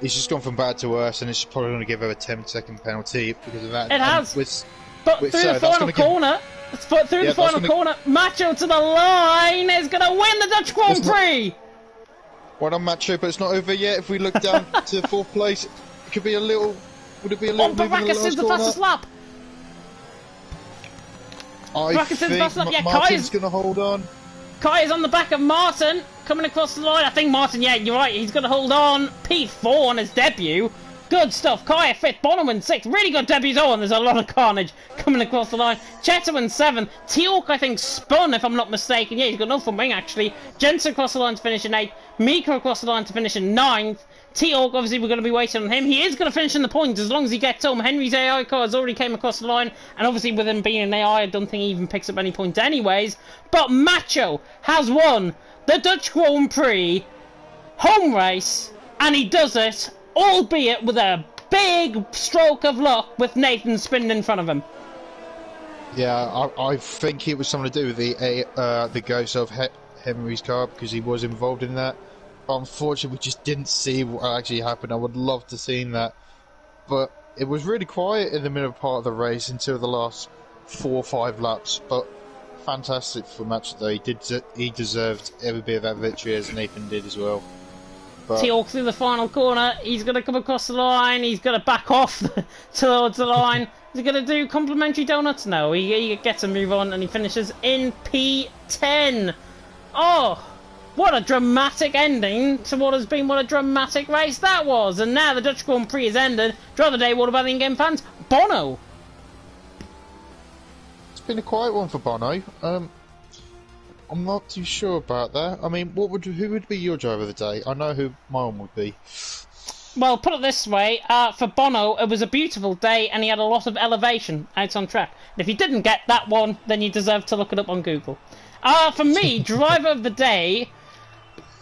He's just gone from bad to worse, and it's probably going to give her a 10-second penalty because of that. It has. But through the final corner, the final corner, Macho to the line is going to win the Dutch Grand Prix. Well done, Macho, but it's not over yet. If we look down to 4th place, it could be a little. Would it be a little? Baracus is the fastest lap. I think Martin's going to hold on. Kaya's on the back of Martin, coming across the line. I think Martin, yeah, you're right, he's going to hold on. P4 on his debut. Good stuff. Kaya 5th, Bonham in 6th. Really good debuts on. There's a lot of carnage coming across the line. Cheto in 7th. Teal'c, I think, spun, if I'm not mistaken. Yeah, he's got nothing wing, actually. Jensen across the line to finish in 8th. Mika across the line to finish in 9th. Teal'c, obviously, we're going to be waiting on him. He is going to finish in the points as long as he gets home. Henry's AI car has already came across the line. And obviously, with him being an AI, I don't think he even picks up any points anyways. But Macho has won the Dutch Grand Prix home race. And he does it, albeit with a big stroke of luck with Nathan spinning in front of him. Yeah, I think it was something to do with the ghost of Henry's car because he was involved in that. But unfortunately, we just didn't see what actually happened. I would love to have seen that. But it was really quiet in the middle part of the race until the last 4 or 5 laps. But fantastic for Macho though. He deserved every bit of that victory as Nathan did as well. But Teal'c through the final corner. He's going to come across the line. He's going to back off towards the line. He's going to do complimentary donuts. No, he gets a move on and he finishes in P10. Oh, what a dramatic ending to what has been what a dramatic race that was. And now the Dutch Grand Prix has ended. Driver of the day, what about the in-game fans? Bono. it's been a quiet one for Bono. I'm not too sure about that. I mean, who would be your driver of the day? I know who mine would be. Well, put it this way, for Bono, it was a beautiful day and he had a lot of elevation out on track. And if you didn't get that one, then you deserve to look it up on Google. For me, driver of the day,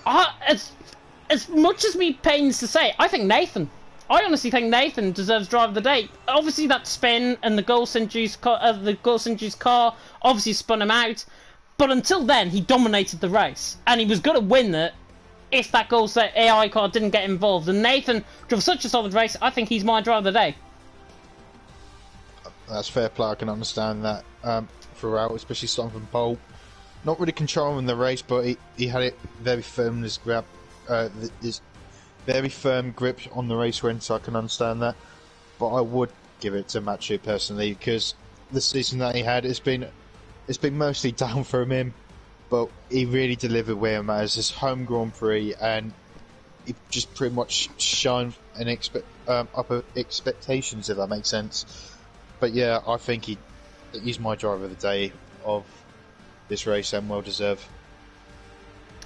as much as me pains to say, I think Nathan. I honestly think Nathan deserves driver of the day. Obviously, that spin and the goal-induced car obviously spun him out. But until then, he dominated the race. And he was going to win it if that AI car didn't get involved. And Nathan drove such a solid race, I think he's my driver of the day. That's fair play, I can understand that throughout, especially starting from pole. Not really controlling the race, but he had it very firm in his grab, his very firm grip on the race win, so I can understand that. But I would give it to Mathieu personally, because the season that he had, it's been mostly down from him, but he really delivered where it matters. His home Grand Prix, and he just pretty much shined and upper expectations, if that makes sense. But yeah, I think he's my driver of the day of this race, and well deserved.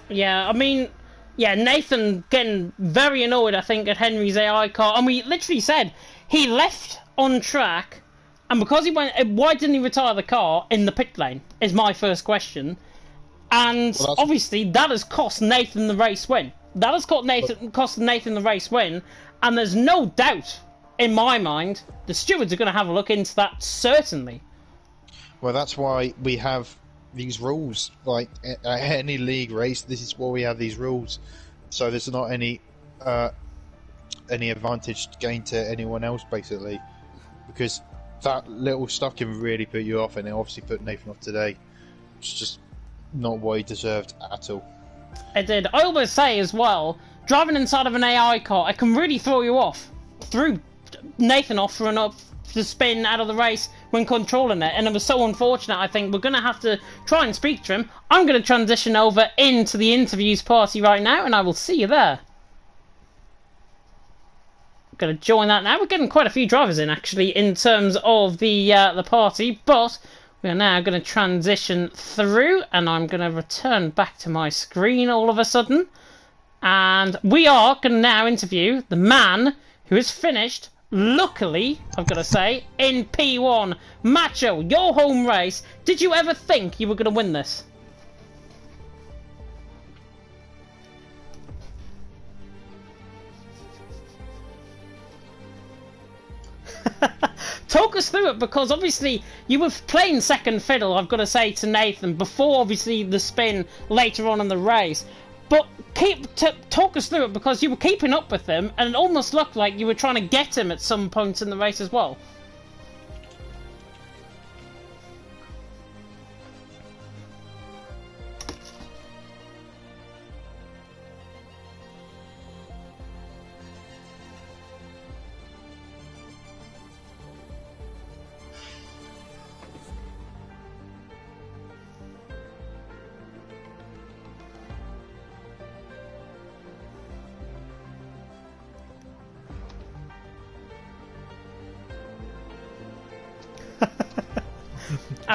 Yeah, I mean, yeah, Nathan getting very annoyed, I think, at Henry's AI car, and we literally said he left on track. And because he went, why didn't he retire the car in the pit lane? Is my first question. And well, obviously that has cost Nathan the race win. That has cost Nathan the race win. And there's no doubt in my mind the stewards are going to have a look into that, certainly. Well, that's why we have these rules. Like at any league race, this is why we have these rules. So there's not any advantage gained to anyone else, basically, because that little stuff can really put you off, and it obviously put Nathan off today. It's just not what he deserved at all. It did. I always say as well, driving inside of an AI car, it can really throw you off. Threw Nathan off for the spin out of the race when controlling it, and it was so unfortunate. I think we're going to have to try and speak to him. I'm going to transition over into the interviews party right now, and I will see you there. Going to join that now. We're getting quite a few drivers in, actually, in terms of the party, but we're now going to transition through, and I'm going to return back to my screen all of a sudden, and we are going to now interview the man who has finished, luckily, I've got to say, in P1. Macho, your home race. Did you ever think you were going to win this? Talk us through it, because obviously you were playing second fiddle, I've got to say, to Nathan before obviously the spin later on in the race. But talk us through it, because you were keeping up with him and it almost looked like you were trying to get him at some points in the race as well.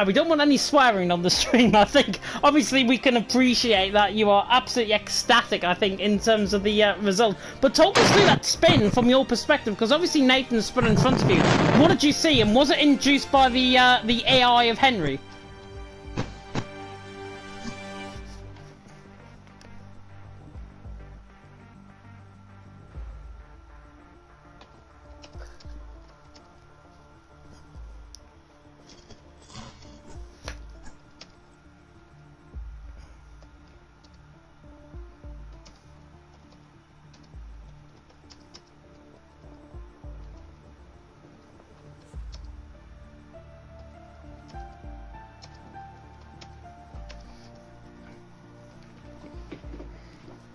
We don't want any swearing on the stream. I think obviously we can appreciate that you are absolutely ecstatic, I think, in terms of the result. But talk us through that spin from your perspective, because obviously Nathan spun in front of you. What did you see, and was it induced by the AI of Henry?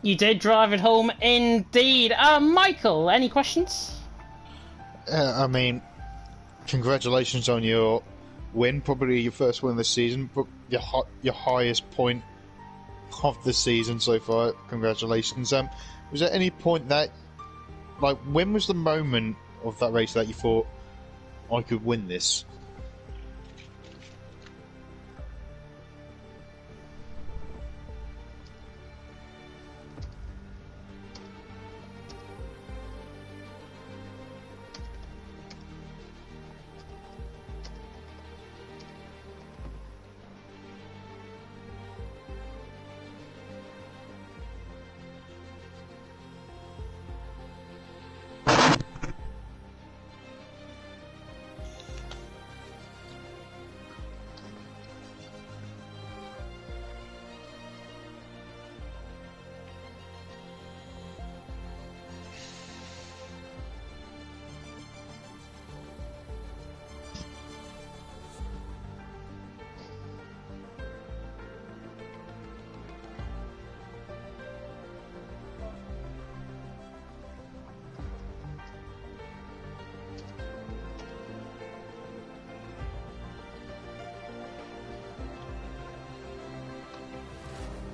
You did drive it home, indeed. Michael, any questions? I mean, congratulations on your win, probably your first win of the season, your highest point of the season so far. Congratulations. Was there any point that, like, when was the moment of that race that you thought, I could win this?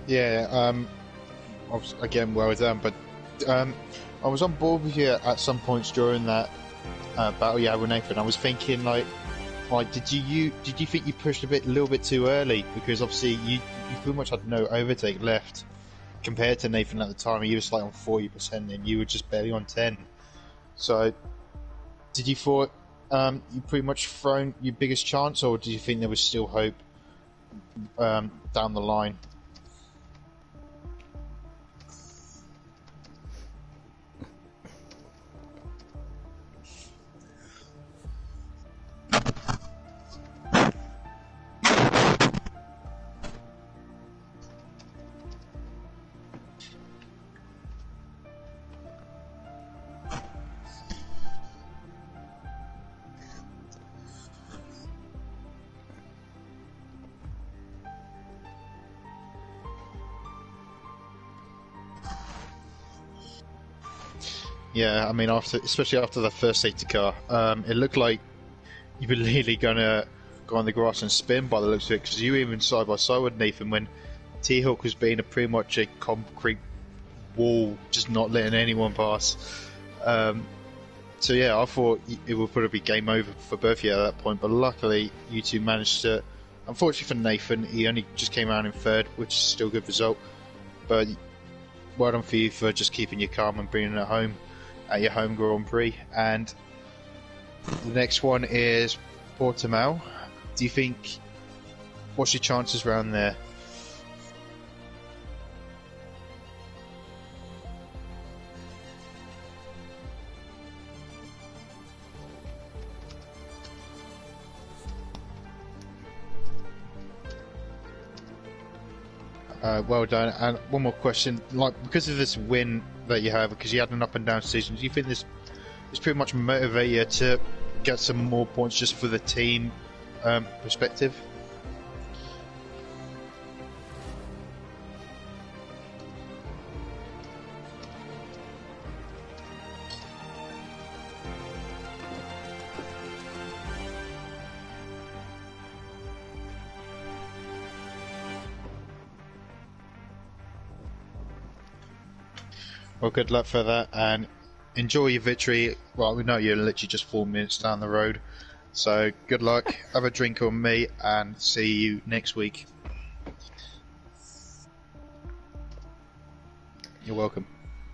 Yeah, again, well done. But I was on board with you at some points during that battle you had with Nathan. I was thinking, like, did you think you pushed a little bit too early? Because obviously you pretty much had no overtake left compared to Nathan at the time. He was like on 40%, and you were just barely on 10. So, did you thought you pretty much thrown your biggest chance, or do you think there was still hope down the line? Yeah, I mean, especially after the first safety car, it looked like you were really gonna go on the grass and spin by the looks of it, because you were even side by side with Nathan when T-Hawk was being pretty much a concrete wall, just not letting anyone pass. So yeah, I thought it would probably be game over for both of you at that point, but luckily you two managed to. Unfortunately for Nathan, he only just came out in third, which is still a good result. But well done for you for just keeping your calm and bringing it home at your home Grand Prix. And the next one is Portimao. Do you think, what's your chances around there? Well done. And one more question, like, because of this win that you have, because you had an up and down season, do you think this pretty much motivate you to get some more points just for the team perspective? Well, good luck for that, and enjoy your victory. Well, we know you're literally just 4 minutes down the road, so good luck. Have a drink on me, and see you next week. You're welcome.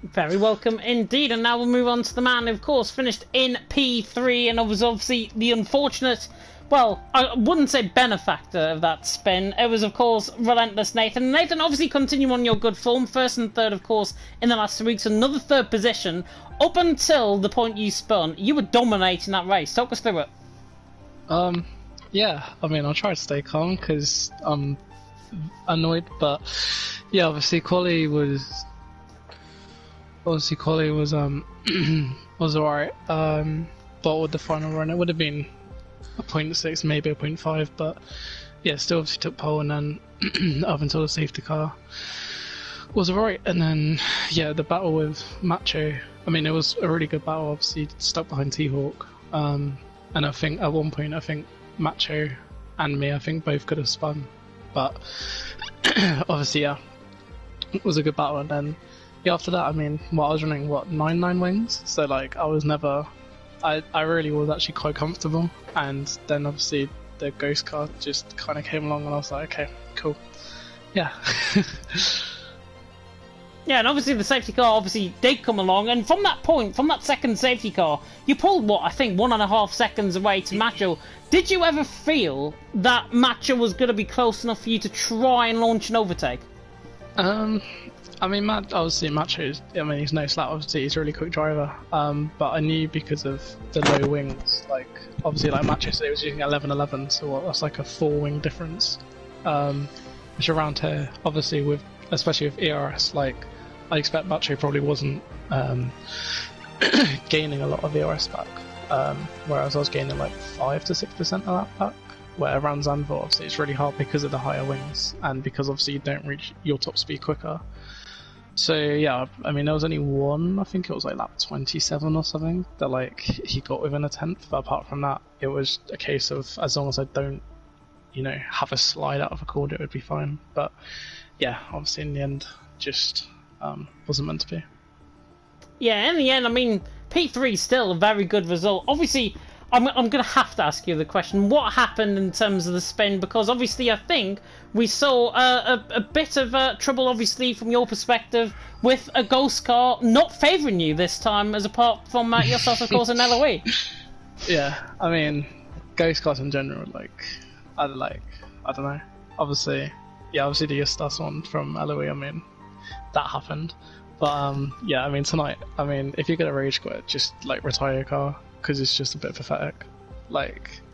Very welcome indeed. And now we'll move on to the man who, of course, finished in P3 and was obviously the unfortunate, well, I wouldn't say benefactor of that spin. It was, of course, Relentless Nathan. Nathan, obviously continue on your good form. First and third, of course, in the last 2 weeks. Another third position. Up until the point you spun, you were dominating that race. Talk us through it. Yeah, I mean, I'll try to stay calm because I'm annoyed. But, yeah, obviously, quali was was alright. But with the final run, it would have been a 0.6, maybe a 0.5, but yeah, still obviously took pole, and then up until the safety car was alright. And then, yeah, the battle with Macho, I mean, it was a really good battle, obviously, stuck behind T-Hawk. And I think at one point, I think Macho and me, I think both could have spun. But obviously, yeah, it was a good battle. And then, yeah, after that, I mean, I was running, 9 wings? So, like, I was never, I really was actually quite comfortable. And then, obviously, the ghost car just kind of came along, and I was like, okay, cool. Yeah. Yeah, and obviously the safety car obviously did come along, and from that point, from that second safety car, you pulled, I think 1.5 seconds away to Macho. Did you ever feel that Macho was going to be close enough for you to try and launch an overtake? I mean, obviously Macho, I mean, he's no slouch, obviously he's a really quick driver, but I knew because of the low wings, like, obviously like Macho said he was using 1111, so that's like a 4-wing difference, which around here, obviously especially with ERS, like, I expect Macho probably wasn't gaining a lot of ERS back, whereas I was gaining like 5 to 6% of that back, where around Zandvoort obviously it's really hard because of the higher wings, and because obviously you don't reach your top speed quicker. So yeah, I mean there was only one, I think it was like lap 27 or something, that like he got within a tenth, but apart from that, it was a case of as long as I don't, have a slide out of a corner, it would be fine. But yeah, obviously in the end, just wasn't meant to be. Yeah, in the end, I mean, P3 is still a very good result. Obviously, I'm going to have to ask you the question, what happened in terms of the spin? Because obviously I think we saw a bit of trouble, obviously, from your perspective, with a ghost car not favouring you this time, as apart from yourself, of course, and LOE. Yeah, I mean, ghost cars in general, I don't know. Obviously the Eustace one from LOE, I mean, that happened. But yeah, I mean, tonight, I mean, if you're going to rage quit, just retire your car, because it's just a bit pathetic.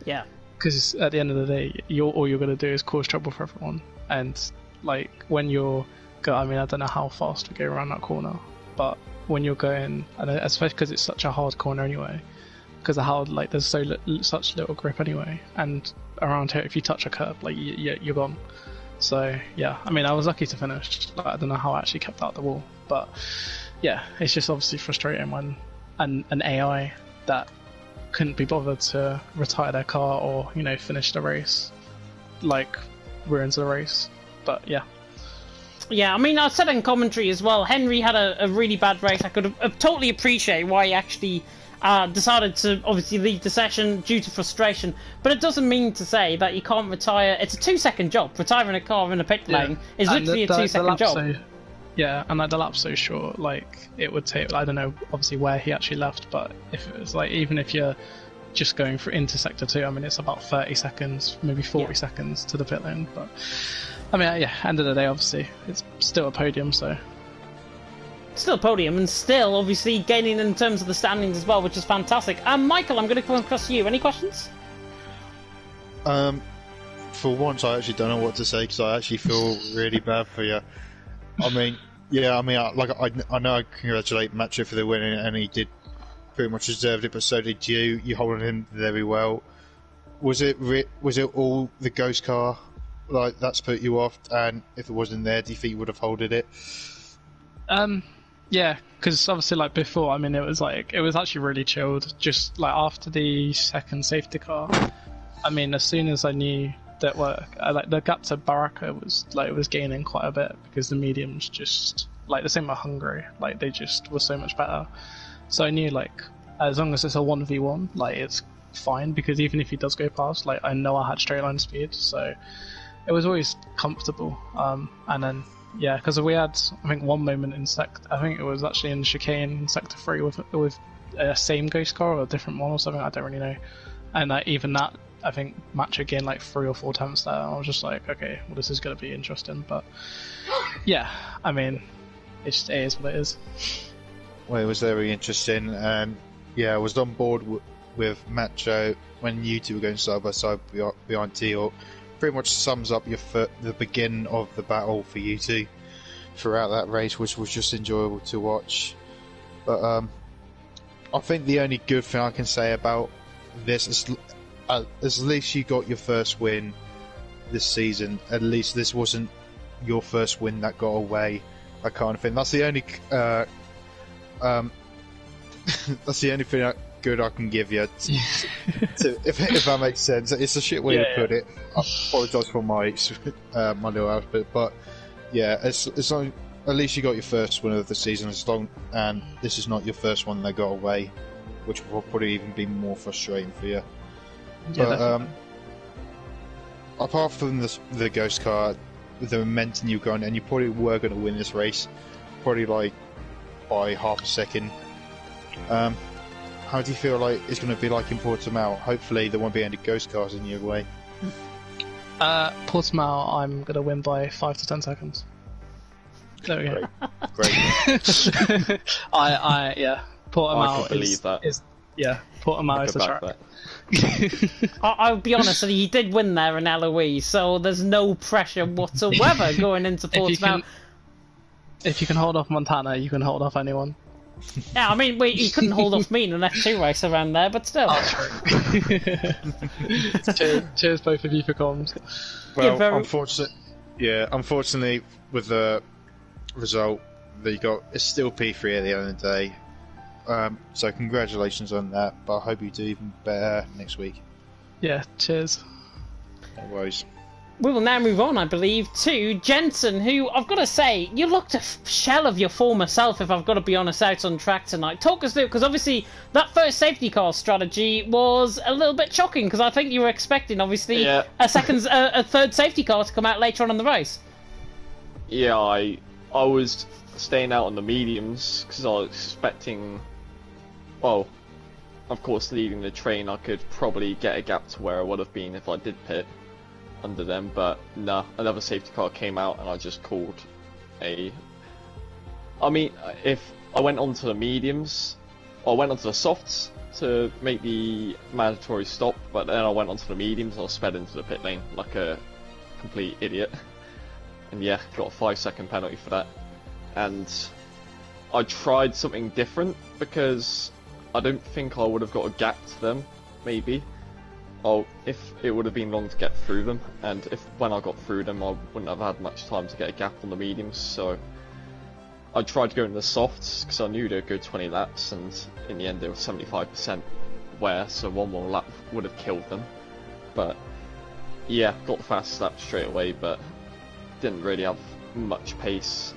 Yeah. Because at the end of the day, all you're going to do is cause trouble for everyone. And when you're I mean, I don't know how fast we go around that corner, but when you're going, and especially because it's such a hard corner anyway, because of how there's such little grip anyway, and around here if you touch a curb, you're gone. So yeah, I mean, I was lucky to finish. I don't know how I actually kept out the wall, but yeah, it's just obviously frustrating when an AI that couldn't be bothered to retire their car or finish the race ruins the race. But yeah. Yeah, I mean, I said in commentary as well, Henry had a really bad race. I could totally appreciate why he actually decided to obviously leave the session due to frustration, but it doesn't mean to say that you can't retire. It's a 2-second job. Retiring a car in a pit lane is literally a 2-second job. Yeah, and the lap's so short, it would take, I don't know obviously where he actually left, but if it was even if you're just going into sector 2, I mean, it's about 30 seconds, maybe 40 seconds to the pit lane. But I mean, yeah, end of the day, obviously it's still a podium, so still a podium, and still obviously gaining in terms of the standings as well, which is fantastic. Michael, I'm going to come across to you. Any questions? For once, I actually don't know what to say, because I actually feel really bad for you. I mean, yeah, I mean, I know I congratulate Macho for the win, and he did pretty much deserved it, but so did you. You holding him very well. Was it all the ghost car that's put you off? And if it wasn't there, do you think you would have holded it? Yeah, because obviously before, I mean, it was actually really chilled. Just after the second safety car, I mean, as soon as I knew that the gap to Baraka was it was gaining quite a bit, because the mediums just the same with Hungary, they just were so much better. So I knew as long as it's a 1v1, it's fine, because even if he does go past, I know I had straight line speed, so it was always comfortable. And then yeah, because we had, I think, one moment in I think it was actually in chicane in sector 3 with a same ghost car or a different one or something, I don't really know. And even that, I think Macho gained 3 or 4 attempts there. I was just okay, well, this is going to be interesting. But yeah, I mean, it is what it is. Well, it was very interesting, and yeah, I was on board with Macho when you two were going side by side behind T-Hawk. Pretty much sums up the beginning of the battle for you two throughout that race, which was just enjoyable to watch. But I think the only good thing I can say about this is at least you got your first win this season. At least this wasn't your first win that got away that kind of thing. That's the only that's the only thing good I can give you. If that makes sense, it's a shit way to put it. I apologise for my my little outfit, but yeah, it's like, at least you got your first win of the season. And this is not your first one that got away, which will probably even be more frustrating for you. Yeah, But apart from the ghost car, the momentum you got, and you probably were going to win this race, probably like by half a second. How do you feel like it's going to be like in Portimao? Hopefully there won't be any ghost cars in your way. Portimao, I'm going to win by 5 to 10 seconds. There we go. Great. Yeah. Portimao I can believe that. Portimao is the track. I'll be honest, he did win there in LOE, so there's no pressure whatsoever going into Portimao. If you can hold off Montana, you can hold off anyone. Yeah, I mean, he couldn't hold off me in an F2 race around there, but still. Cheers, both of you, for comms. Well, unfortunately, with the result that you got, it's still P3 at the end of the day. So congratulations on that, but I hope you do even better next week. Yeah, cheers. No worries. We will now move on, I believe, to Jensen, who, I've got to say, you looked a shell of your former self, if I've got to be honest, out on track tonight. Talk us through, because obviously that first safety car strategy was a little bit shocking, because I think you were expecting, obviously, a third safety car to come out later on in the race. Yeah, I was staying out on the mediums, because I was expecting, well, of course, leading the train, I could probably get a gap to where I would have been if I did pit under them, but nah, another safety car came out and I just called a... I mean, if I went onto the mediums, or I went onto the softs to make the mandatory stop, but then I went onto the mediums and I sped into the pit lane like a complete idiot. And yeah, got a 5-second penalty for that. And I tried something different because I don't think I would have got a gap to them, maybe. Oh, if it would have been long to get through them, and if when I got through them I wouldn't have had much time to get a gap on the mediums, so I tried to go in the softs because I knew they'd go 20 laps, and in the end they were 75% wear, so one more lap would have killed them. But yeah, got the fastest lap straight away, but didn't really have much pace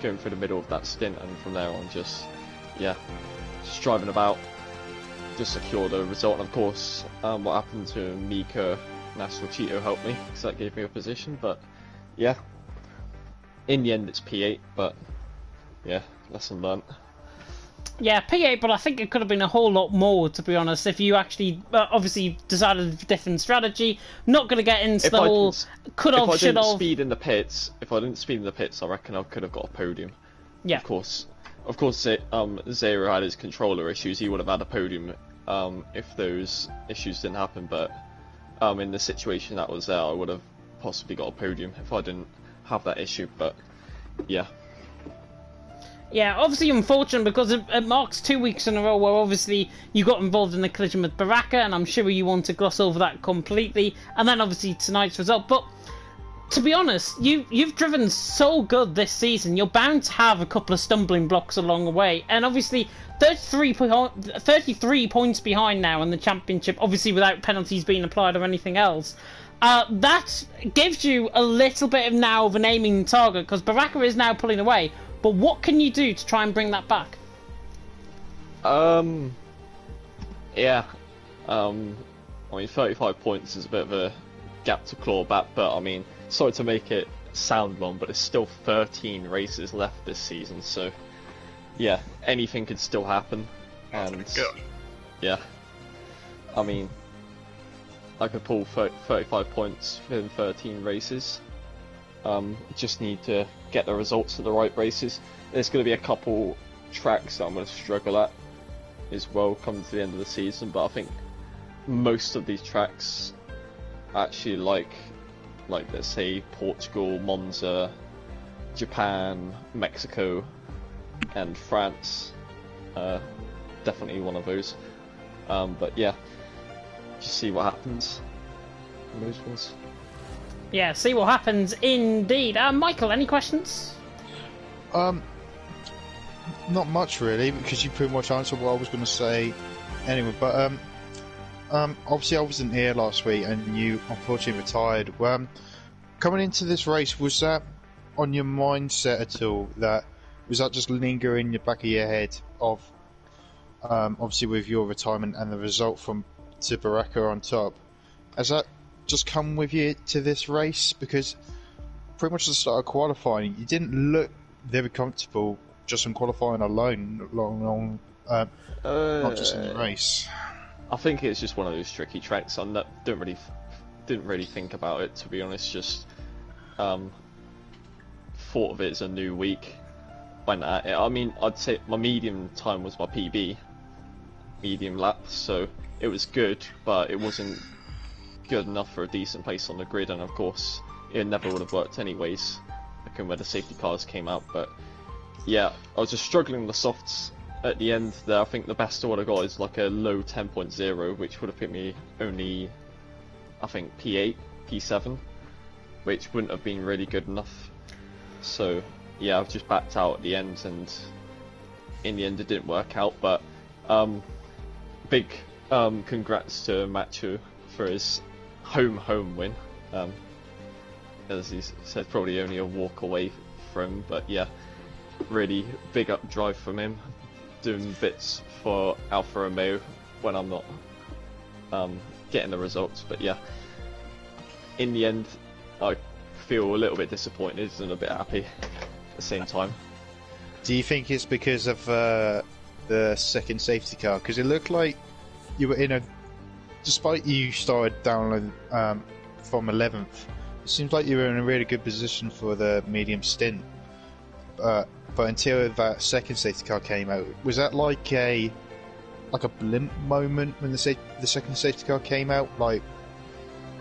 going through the middle of that stint, and from there on just driving about. Just secure the result, and of course what happened to Mika National Cheeto helped me because that gave me a position, but yeah, in the end it's P8, but yeah, lesson learnt. Yeah, P8, but I think it could have been a whole lot more, to be honest, if you actually obviously decided a different strategy. Not going to get into the whole could have, should have. If I didn't speed in the pits, I reckon I could have got a podium. Yeah. Of course, Zero had his controller issues. He would have had a podium if those issues didn't happen. But in the situation that was there, I would have possibly got a podium if I didn't have that issue. But yeah. Yeah, obviously unfortunate because it marks 2 weeks in a row where obviously you got involved in the collision with Baraka, and I'm sure you want to gloss over that completely. And then obviously tonight's result, but. To be honest, you've driven so good this season, you're bound to have a couple of stumbling blocks along the way. And obviously, 33 points behind now in the championship, obviously without penalties being applied or anything else. That gives you a little bit of now of an aiming target, because Baraka is now pulling away. But what can you do to try and bring that back? Yeah. I mean, 35 points is a bit of a gap to claw back, but I mean, sorry to make it sound long, but there's still 13 races left this season, so yeah, anything could still happen. And yeah, I mean, I could pull 35 points within 13 races. Just need to get the results of the right races. There's going to be a couple tracks that I'm going to struggle at as well coming to the end of the season, but I think most of these tracks actually like let's say Portugal, Monza, Japan, Mexico and France, definitely one of those, but yeah, just see what happens in those ones. Yeah, see what happens indeed. Michael, any questions? Um, Not much really, because you pretty much answered what I was going to say anyway. But obviously I wasn't here last week, and you unfortunately retired. Coming into this race, was that on your mindset at all? Was that just lingering in the back of your head of obviously with your retirement and the result from to Baraka on top? Has that just come with you to this race? Because pretty much at the start of qualifying, you didn't look very comfortable just in qualifying alone, not just in the race. I think it's just one of those tricky tracks. Didn't really think about it, to be honest. Just thought of it as a new week. Went at it. I mean, I'd say my medium time was my PB, medium lap, so it was good, but it wasn't good enough for a decent place on the grid, and of course it never would have worked anyways, looking where the safety cars came out. But yeah, I was just struggling with the softs at the end there. I think the best I would have got is like a low 10.0, which would have put me only, I think, P8, P7, which wouldn't have been really good enough. So yeah, I've just backed out at the end, and in the end it didn't work out. But big congrats to Macho for his home win. As he said, probably only a walk away from him, but yeah, really big up drive from him, doing bits for Alfa Romeo when I'm not getting the results. But yeah, in the end I feel a little bit disappointed and a bit happy at the same time. Do you think it's because of the second safety car? Because it looked like you were despite you started down from 11th, it seems like you were in a really good position for the medium stint. But until that second safety car came out, was that like a blimp moment when the second safety car came out? Like,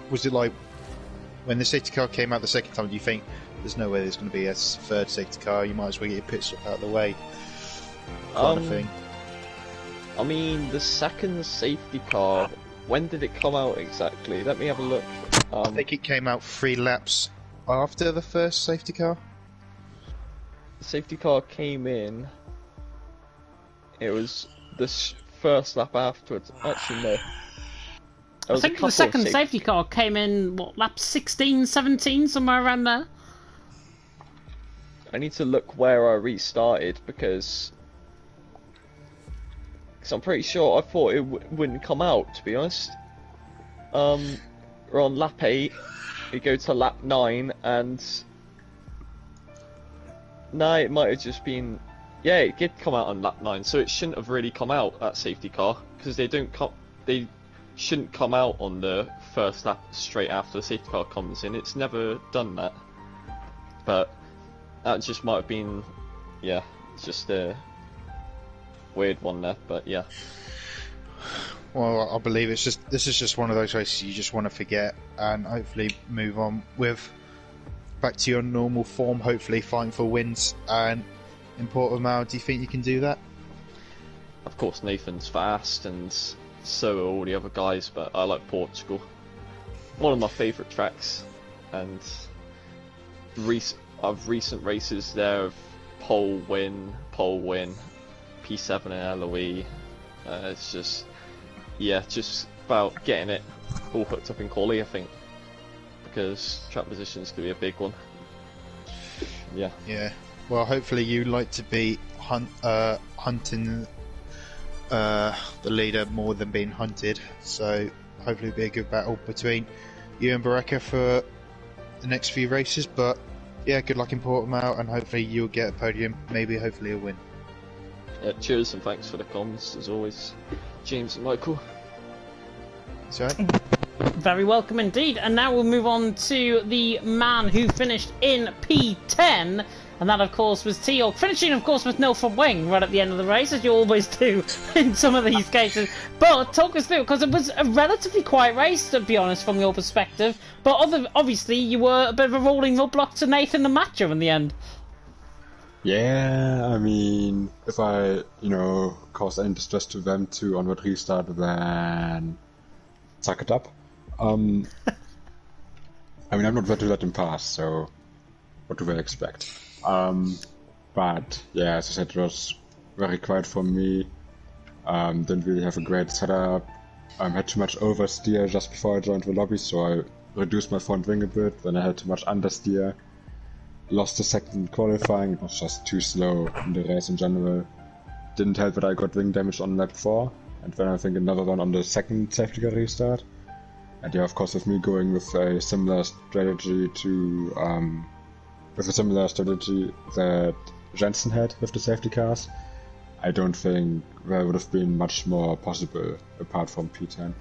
was it like when the safety car came out the second time? Do you think there's no way there's going to be a third safety car? You might as well get your pit stop out of the way, kind of thing. I mean, the second safety car, when did it come out exactly? Let me have a look. I think it came out 3 laps after the first safety car. The safety car came in. It was the first lap afterwards. Actually, no. I think the second safety car came in, what, lap 16, 17, somewhere around there? I need to look where I restarted, because I'm pretty sure I thought it wouldn't come out, to be honest. We're on lap 8, we go to lap 9, and no, it might have just been, yeah, it did come out on lap 9, so it shouldn't have really come out, that safety car, because they shouldn't come out on the first lap straight after the safety car comes in. It's never done that. But that just might have been, yeah, it's just a weird one there, but yeah. Well, I believe this is just one of those races you just want to forget and hopefully move on with back to your normal form, hopefully fighting for wins. And in Portimao, do you think you can do that? Of course, Nathan's fast and so are all the other guys, but I like Portugal. One of my favourite tracks, and recent races there of pole win, P7 and LOE. It's just, yeah, just about getting it all hooked up in quali, I think, because track positions could be a big one. Yeah. Yeah. Well, hopefully you like to be hunting the leader more than being hunted. So hopefully it'll be a good battle between you and Baraka for the next few races. But yeah, good luck in Portimao, and hopefully you'll get a podium. Maybe, hopefully, a win. Cheers and thanks for the comments as always, James and Michael. Sorry. Very welcome indeed. And now we'll move on to the man who finished in P10, and that of course was Teal, finishing of course with no front wing right at the end of the race, as you always do in some of these cases. But talk us through, because it was a relatively quiet race, to be honest, from your perspective, but obviously you were a bit of a rolling roadblock to Nathan and Macho in the end. Yeah, I mean, if I, cause any distress to them to onward restart, then suck it up. I mean, I'm not going to let them pass, so what do they expect? But yeah, as I said, it was very quiet for me. Didn't really have a great setup. Had too much oversteer just before I joined the lobby, so I reduced my front wing a bit. Then I had too much understeer. Lost the second qualifying. It was just too slow in the race in general. Didn't help that I got wing damage on lap 4, and then I think another one on the second safety car restart. And yeah, of course, with me going with a similar strategy that Jensen had with the safety cars, I don't think there would have been much more possible apart from P10.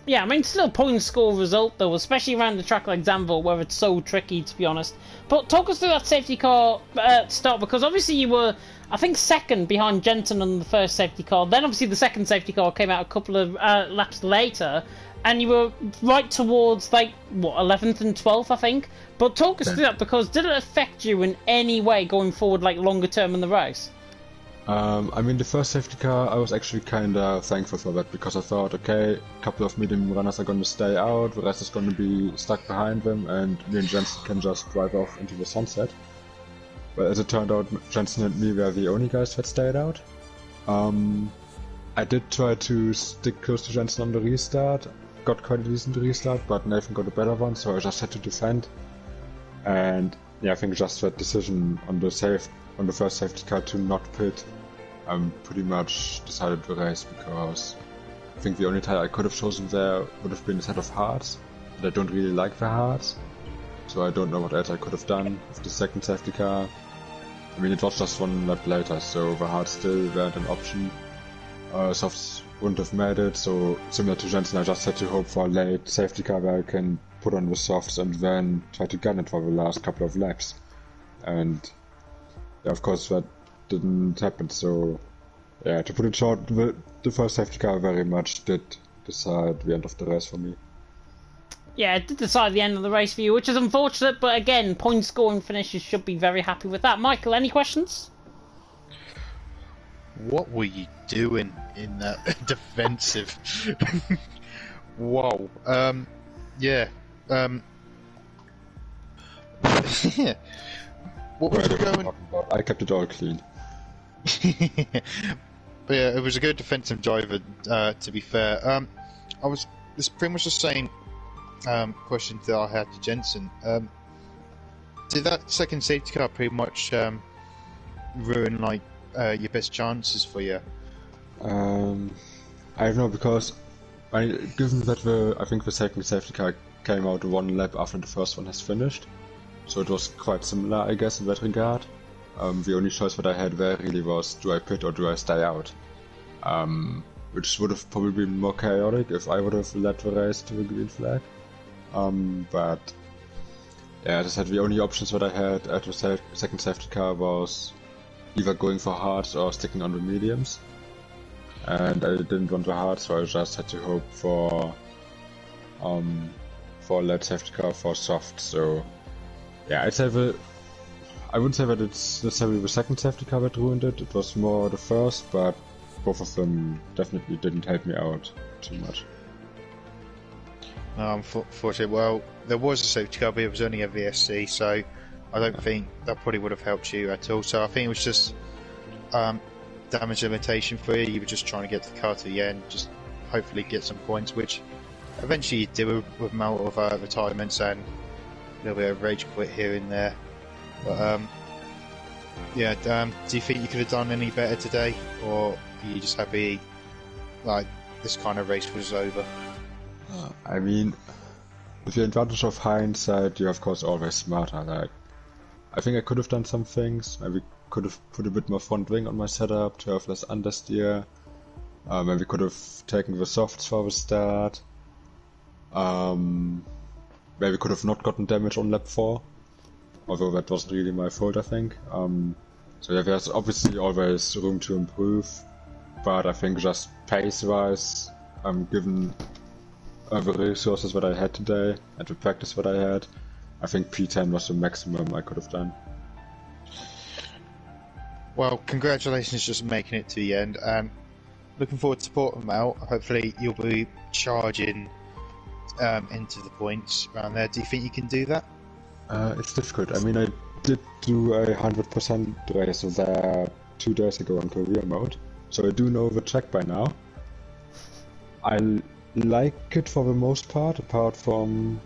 Yeah, I mean, still point score result though, especially around the track like Zandvoort where it's so tricky, to be honest. But talk us through that safety car start, because obviously you were, I think, second behind Jensen on the first safety car. Then obviously the second safety car came out a couple of laps later, and you were right towards, like, what, 11th and 12th, I think? But talk us through that, because did it affect you in any way going forward, like, longer term in the race? I mean, the first safety car, I was actually kinda thankful for that, because I thought, okay, a couple of medium runners are gonna stay out, the rest is gonna be stuck behind them, and me and Jensen can just drive off into the sunset. But as it turned out, Jensen and me were the only guys that stayed out. I did try to stick close to Jensen on the restart, got quite a decent restart, but Nathan got a better one, so I just had to defend. And yeah, I think just that decision on the first safety car to not pit pretty much decided the race, because I think the only tire I could have chosen there would have been a set of hards, but I don't really like the hards, so I don't know what else I could have done with the second safety car. I mean, it was just one lap later, so the hards still weren't an option. Softs wouldn't have made it, so similar to Jensen, I just had to hope for a late safety car where I can put on the softs and then try to gun it for the last couple of laps. And yeah, of course that didn't happen, so yeah, to put it short, the first safety car very much did decide the end of the race for me. Yeah, it did decide the end of the race for you, which is unfortunate, but again, point scoring finishes should be very happy with that. Michael, any questions? What were you doing in that defensive? Wow. Yeah. Yeah. What was going? I kept it all clean. But yeah, it was a good defensive driver. To be fair, It's pretty much the same question that I had to Jensen. Did that second safety car pretty much ruin like your best chances for you? I don't know, because given that I think the second safety car came out one lap after the first one has finished, so it was quite similar, I guess, in that regard. The only choice that I had there really was, do I pit or do I stay out? Which would have probably been more chaotic if I would have led the race to the green flag. But yeah, as I said, the only options that I had at the second safety car was either going for hards or sticking on the mediums. And I didn't want the hards, so I just had to hope for a late safety car for soft. So yeah, I wouldn't say that it's necessarily the second safety car that ruined it. It was more the first, but both of them definitely didn't help me out too much. Unfortunately, well, there was a safety car, but it was only a VSC, so I don't think that probably would have helped you at all. So I think it was just damage limitation for you. You were just trying to get the car to the end, just hopefully get some points, which eventually you did with amount of retirements and a little bit of rage quit here and there. But yeah, do you think you could have done any better today, or are you just happy like this kind of race was over? I mean, with the advantage of hindsight, you're of course always smarter. Like, I think I could have done some things. Maybe could have put a bit more front wing on my setup to have less understeer. Maybe could have taken the softs for the start. Maybe could have not gotten damage on lap 4. Although that wasn't really my fault, I think. So yeah, there's obviously always room to improve. But I think just pace-wise, given the resources that I had today and the practice that I had, I think P10 was the maximum I could have done. Well, congratulations just making it to the end, and looking forward to supporting them out. Hopefully you'll be charging into the points around there. Do you think you can do that? It's difficult. I mean, I did do a 100% race there 2 days ago on career mode, so I do know the track by now. I like it for the most part, apart from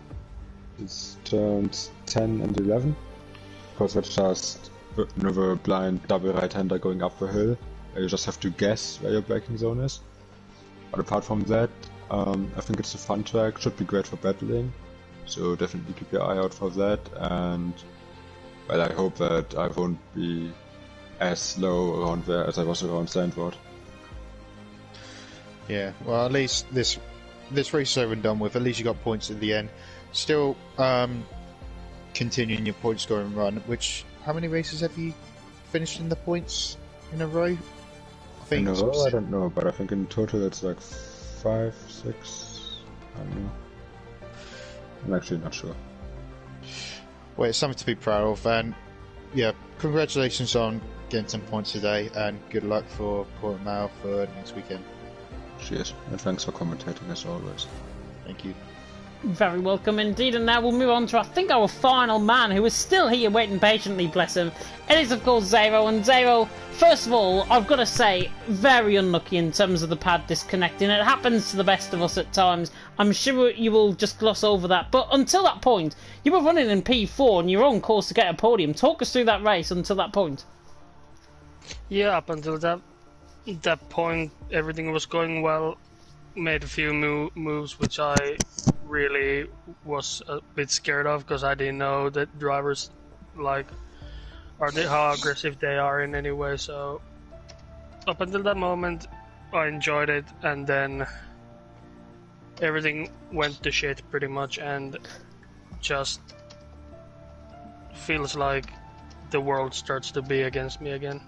it's turns 10 and 11, because that's just another blind double right-hander going up the hill. You just have to guess where your braking zone is. But apart from that, I think it's a fun track, should be great for battling, so definitely keep your eye out for that. And well, I hope that I won't be as slow around there as I was around Sandward. Yeah, well, at least this race is over and done with. At least you got points at the end. Still continuing your point scoring run. Which, how many races have you finished in the points in a row? I think I don't know, but I think in total it's like 5, 6. I don't know. I'm actually not sure. Well, it's something to be proud of, and yeah, congratulations on getting some points today, and good luck for Portimao for next weekend. Cheers, and thanks for commentating as always. Thank you. Very welcome indeed, and now we'll move on to, I think, our final man, who is still here waiting patiently, bless him. It is, of course, Zero, and Zero, first of all, I've got to say, very unlucky in terms of the pad disconnecting. It happens to the best of us at times. I'm sure you will just gloss over that, but until that point, you were running in P4 and you're on course to get a podium. Talk us through that race until that point. Yeah, up until that point, everything was going well. Made a few moves which I really was a bit scared of, because I didn't know that drivers how aggressive they are in any way. So up until that moment, I enjoyed it, and then everything went to shit pretty much, and just feels like the world starts to be against me again.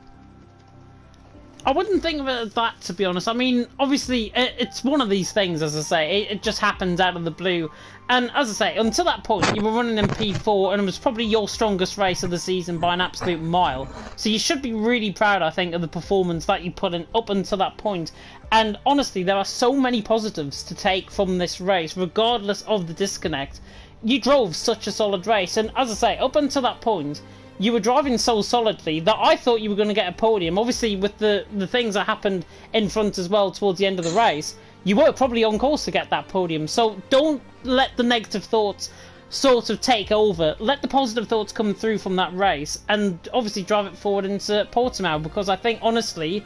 I wouldn't think of it as that, to be honest. I mean, obviously, it's one of these things, as I say. It just happens out of the blue. And as I say, until that point, you were running in P4, and it was probably your strongest race of the season by an absolute mile. So you should be really proud, I think, of the performance that you put in up until that point. And honestly, there are so many positives to take from this race, regardless of the disconnect. You drove such a solid race, and as I say, up until that point, you were driving so solidly that I thought you were going to get a podium. Obviously, with the things that happened in front as well towards the end of the race, you were probably on course to get that podium. So don't let the negative thoughts sort of take over. Let the positive thoughts come through from that race, and obviously drive it forward into Portimao, because I think, honestly,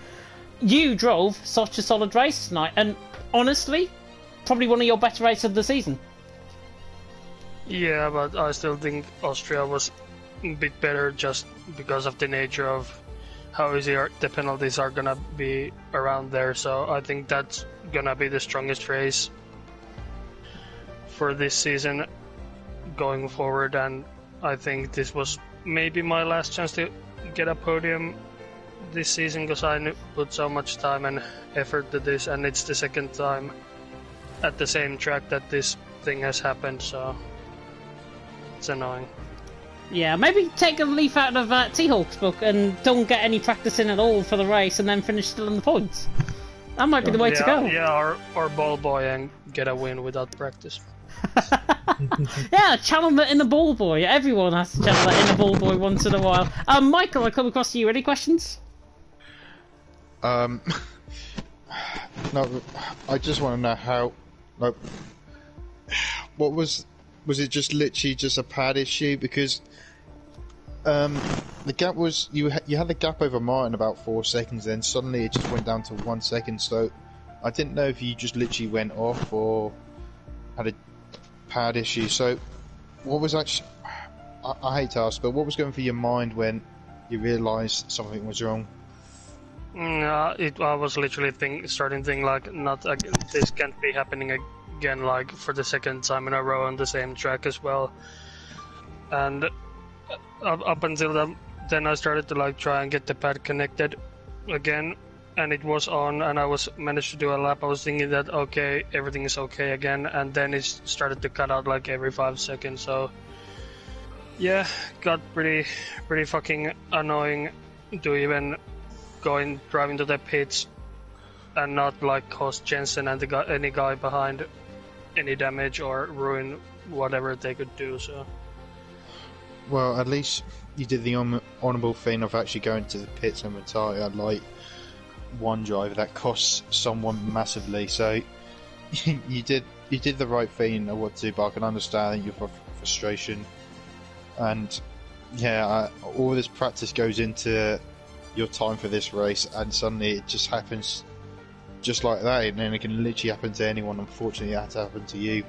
you drove such a solid race tonight, and honestly, probably one of your better races of the season. Yeah, but I still think Austria was a bit better, just because of the nature of how easy the penalties are gonna be around there. So I think that's gonna be the strongest race for this season going forward, and I think this was maybe my last chance to get a podium this season, because I put so much time and effort to this, and it's the second time at the same track that this thing has happened, so it's annoying. Yeah, maybe take a leaf out of T-Hawk's book and don't get any practice in at all for the race, and then finish still in the points. That might be the way to go. Yeah, or ball boy and get a win without practice. Yeah, channel the inner ball boy. Everyone has to channel that inner ball boy once in a while. Michael, I come across to you. Any questions? No, I just want to know how. Like, what was it? Just literally just a pad issue? Because the gap was you had the gap over Martin about 4 seconds, then suddenly it just went down to 1 second. So I didn't know if you just literally went off or had a pad issue. So what was actually? I hate to ask, but what was going through your mind when you realised something was wrong? I was literally starting to think like, this can't be happening again, like for the second time in a row on the same track as well. And up until then I started to like try and get the pad connected again, and it was on, and I managed to do a lap. I was thinking that okay, everything is okay again, and then it started to cut out like every 5 seconds. So yeah, got pretty fucking annoying to even driving to the pits and not like cost Jensen and any guy behind any damage or ruin whatever they could do. So Well, at least you did the honourable thing of actually going to the pits and retire like one driver that costs someone massively. So you did the right thing of what to do, but I can understand your frustration. And yeah, all this practice goes into your time for this race, and suddenly it just happens just like that, and then it can literally happen to anyone. Unfortunately, it had to happen to you,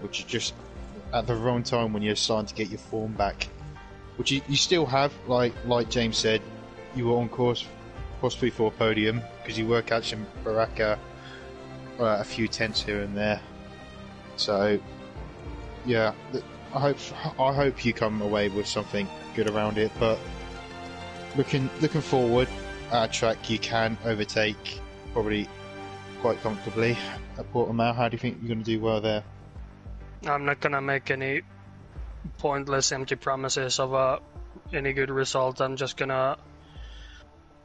which is just at the wrong time when you're starting to get your form back, which you still have. Like James said, you were on course possibly for a podium because you were catching Baraka a few tenths here and there. So yeah, I hope you come away with something good around it. But looking forward at a track you can overtake probably quite comfortably at Portimao. How do you think you're going to do well there? I'm not gonna make any pointless empty promises of any good result. I'm just gonna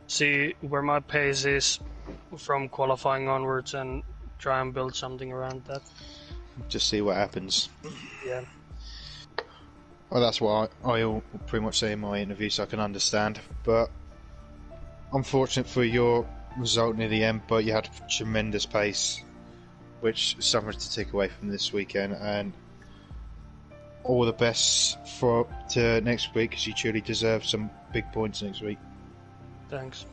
see where my pace is from qualifying onwards and try and build something around that. Just see what happens. Yeah. Well, that's what I pretty much say in my interview, so I can understand. But unfortunate for your result near the end, but you had tremendous pace, which is something to take away from this weekend. And all the best to next week, because you truly deserve some big points next week. Thanks.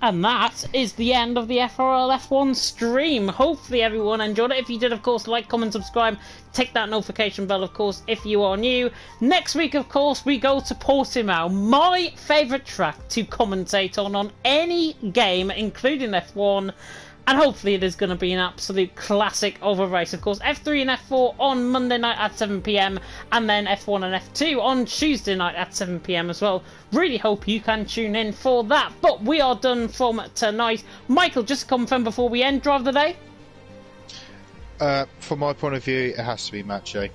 And that is the end of the FRL F1 stream. Hopefully everyone enjoyed it. If you did, of course, like, comment, subscribe. Take that notification bell, of course, if you are new. Next week, of course, we go to Portimao, my favourite track to commentate on any game, including F1. And hopefully it is going to be an absolute classic of a race. Of course, F3 and F4 on Monday night at 7 PM, and then F1 and F2 on Tuesday night at 7 PM as well. Really hope you can tune in for that. But we are done from tonight. Michael, just to confirm before we end, drive of the day? From my point of view, it has to be Macho.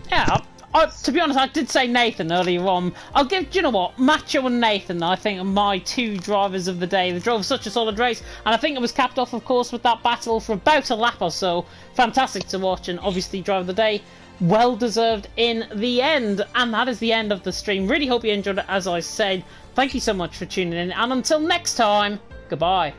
Yeah, to be honest, I did say Nathan earlier on. I'll give, do you know what? Macho and Nathan, I think, are my two drivers of the day. They drove such a solid race, and I think it was capped off, of course, with that battle for about a lap or so. Fantastic to watch, and obviously, driver of the day, well deserved in the end. And that is the end of the stream. Really hope you enjoyed it, as I said. Thank you so much for tuning in, and until next time, goodbye.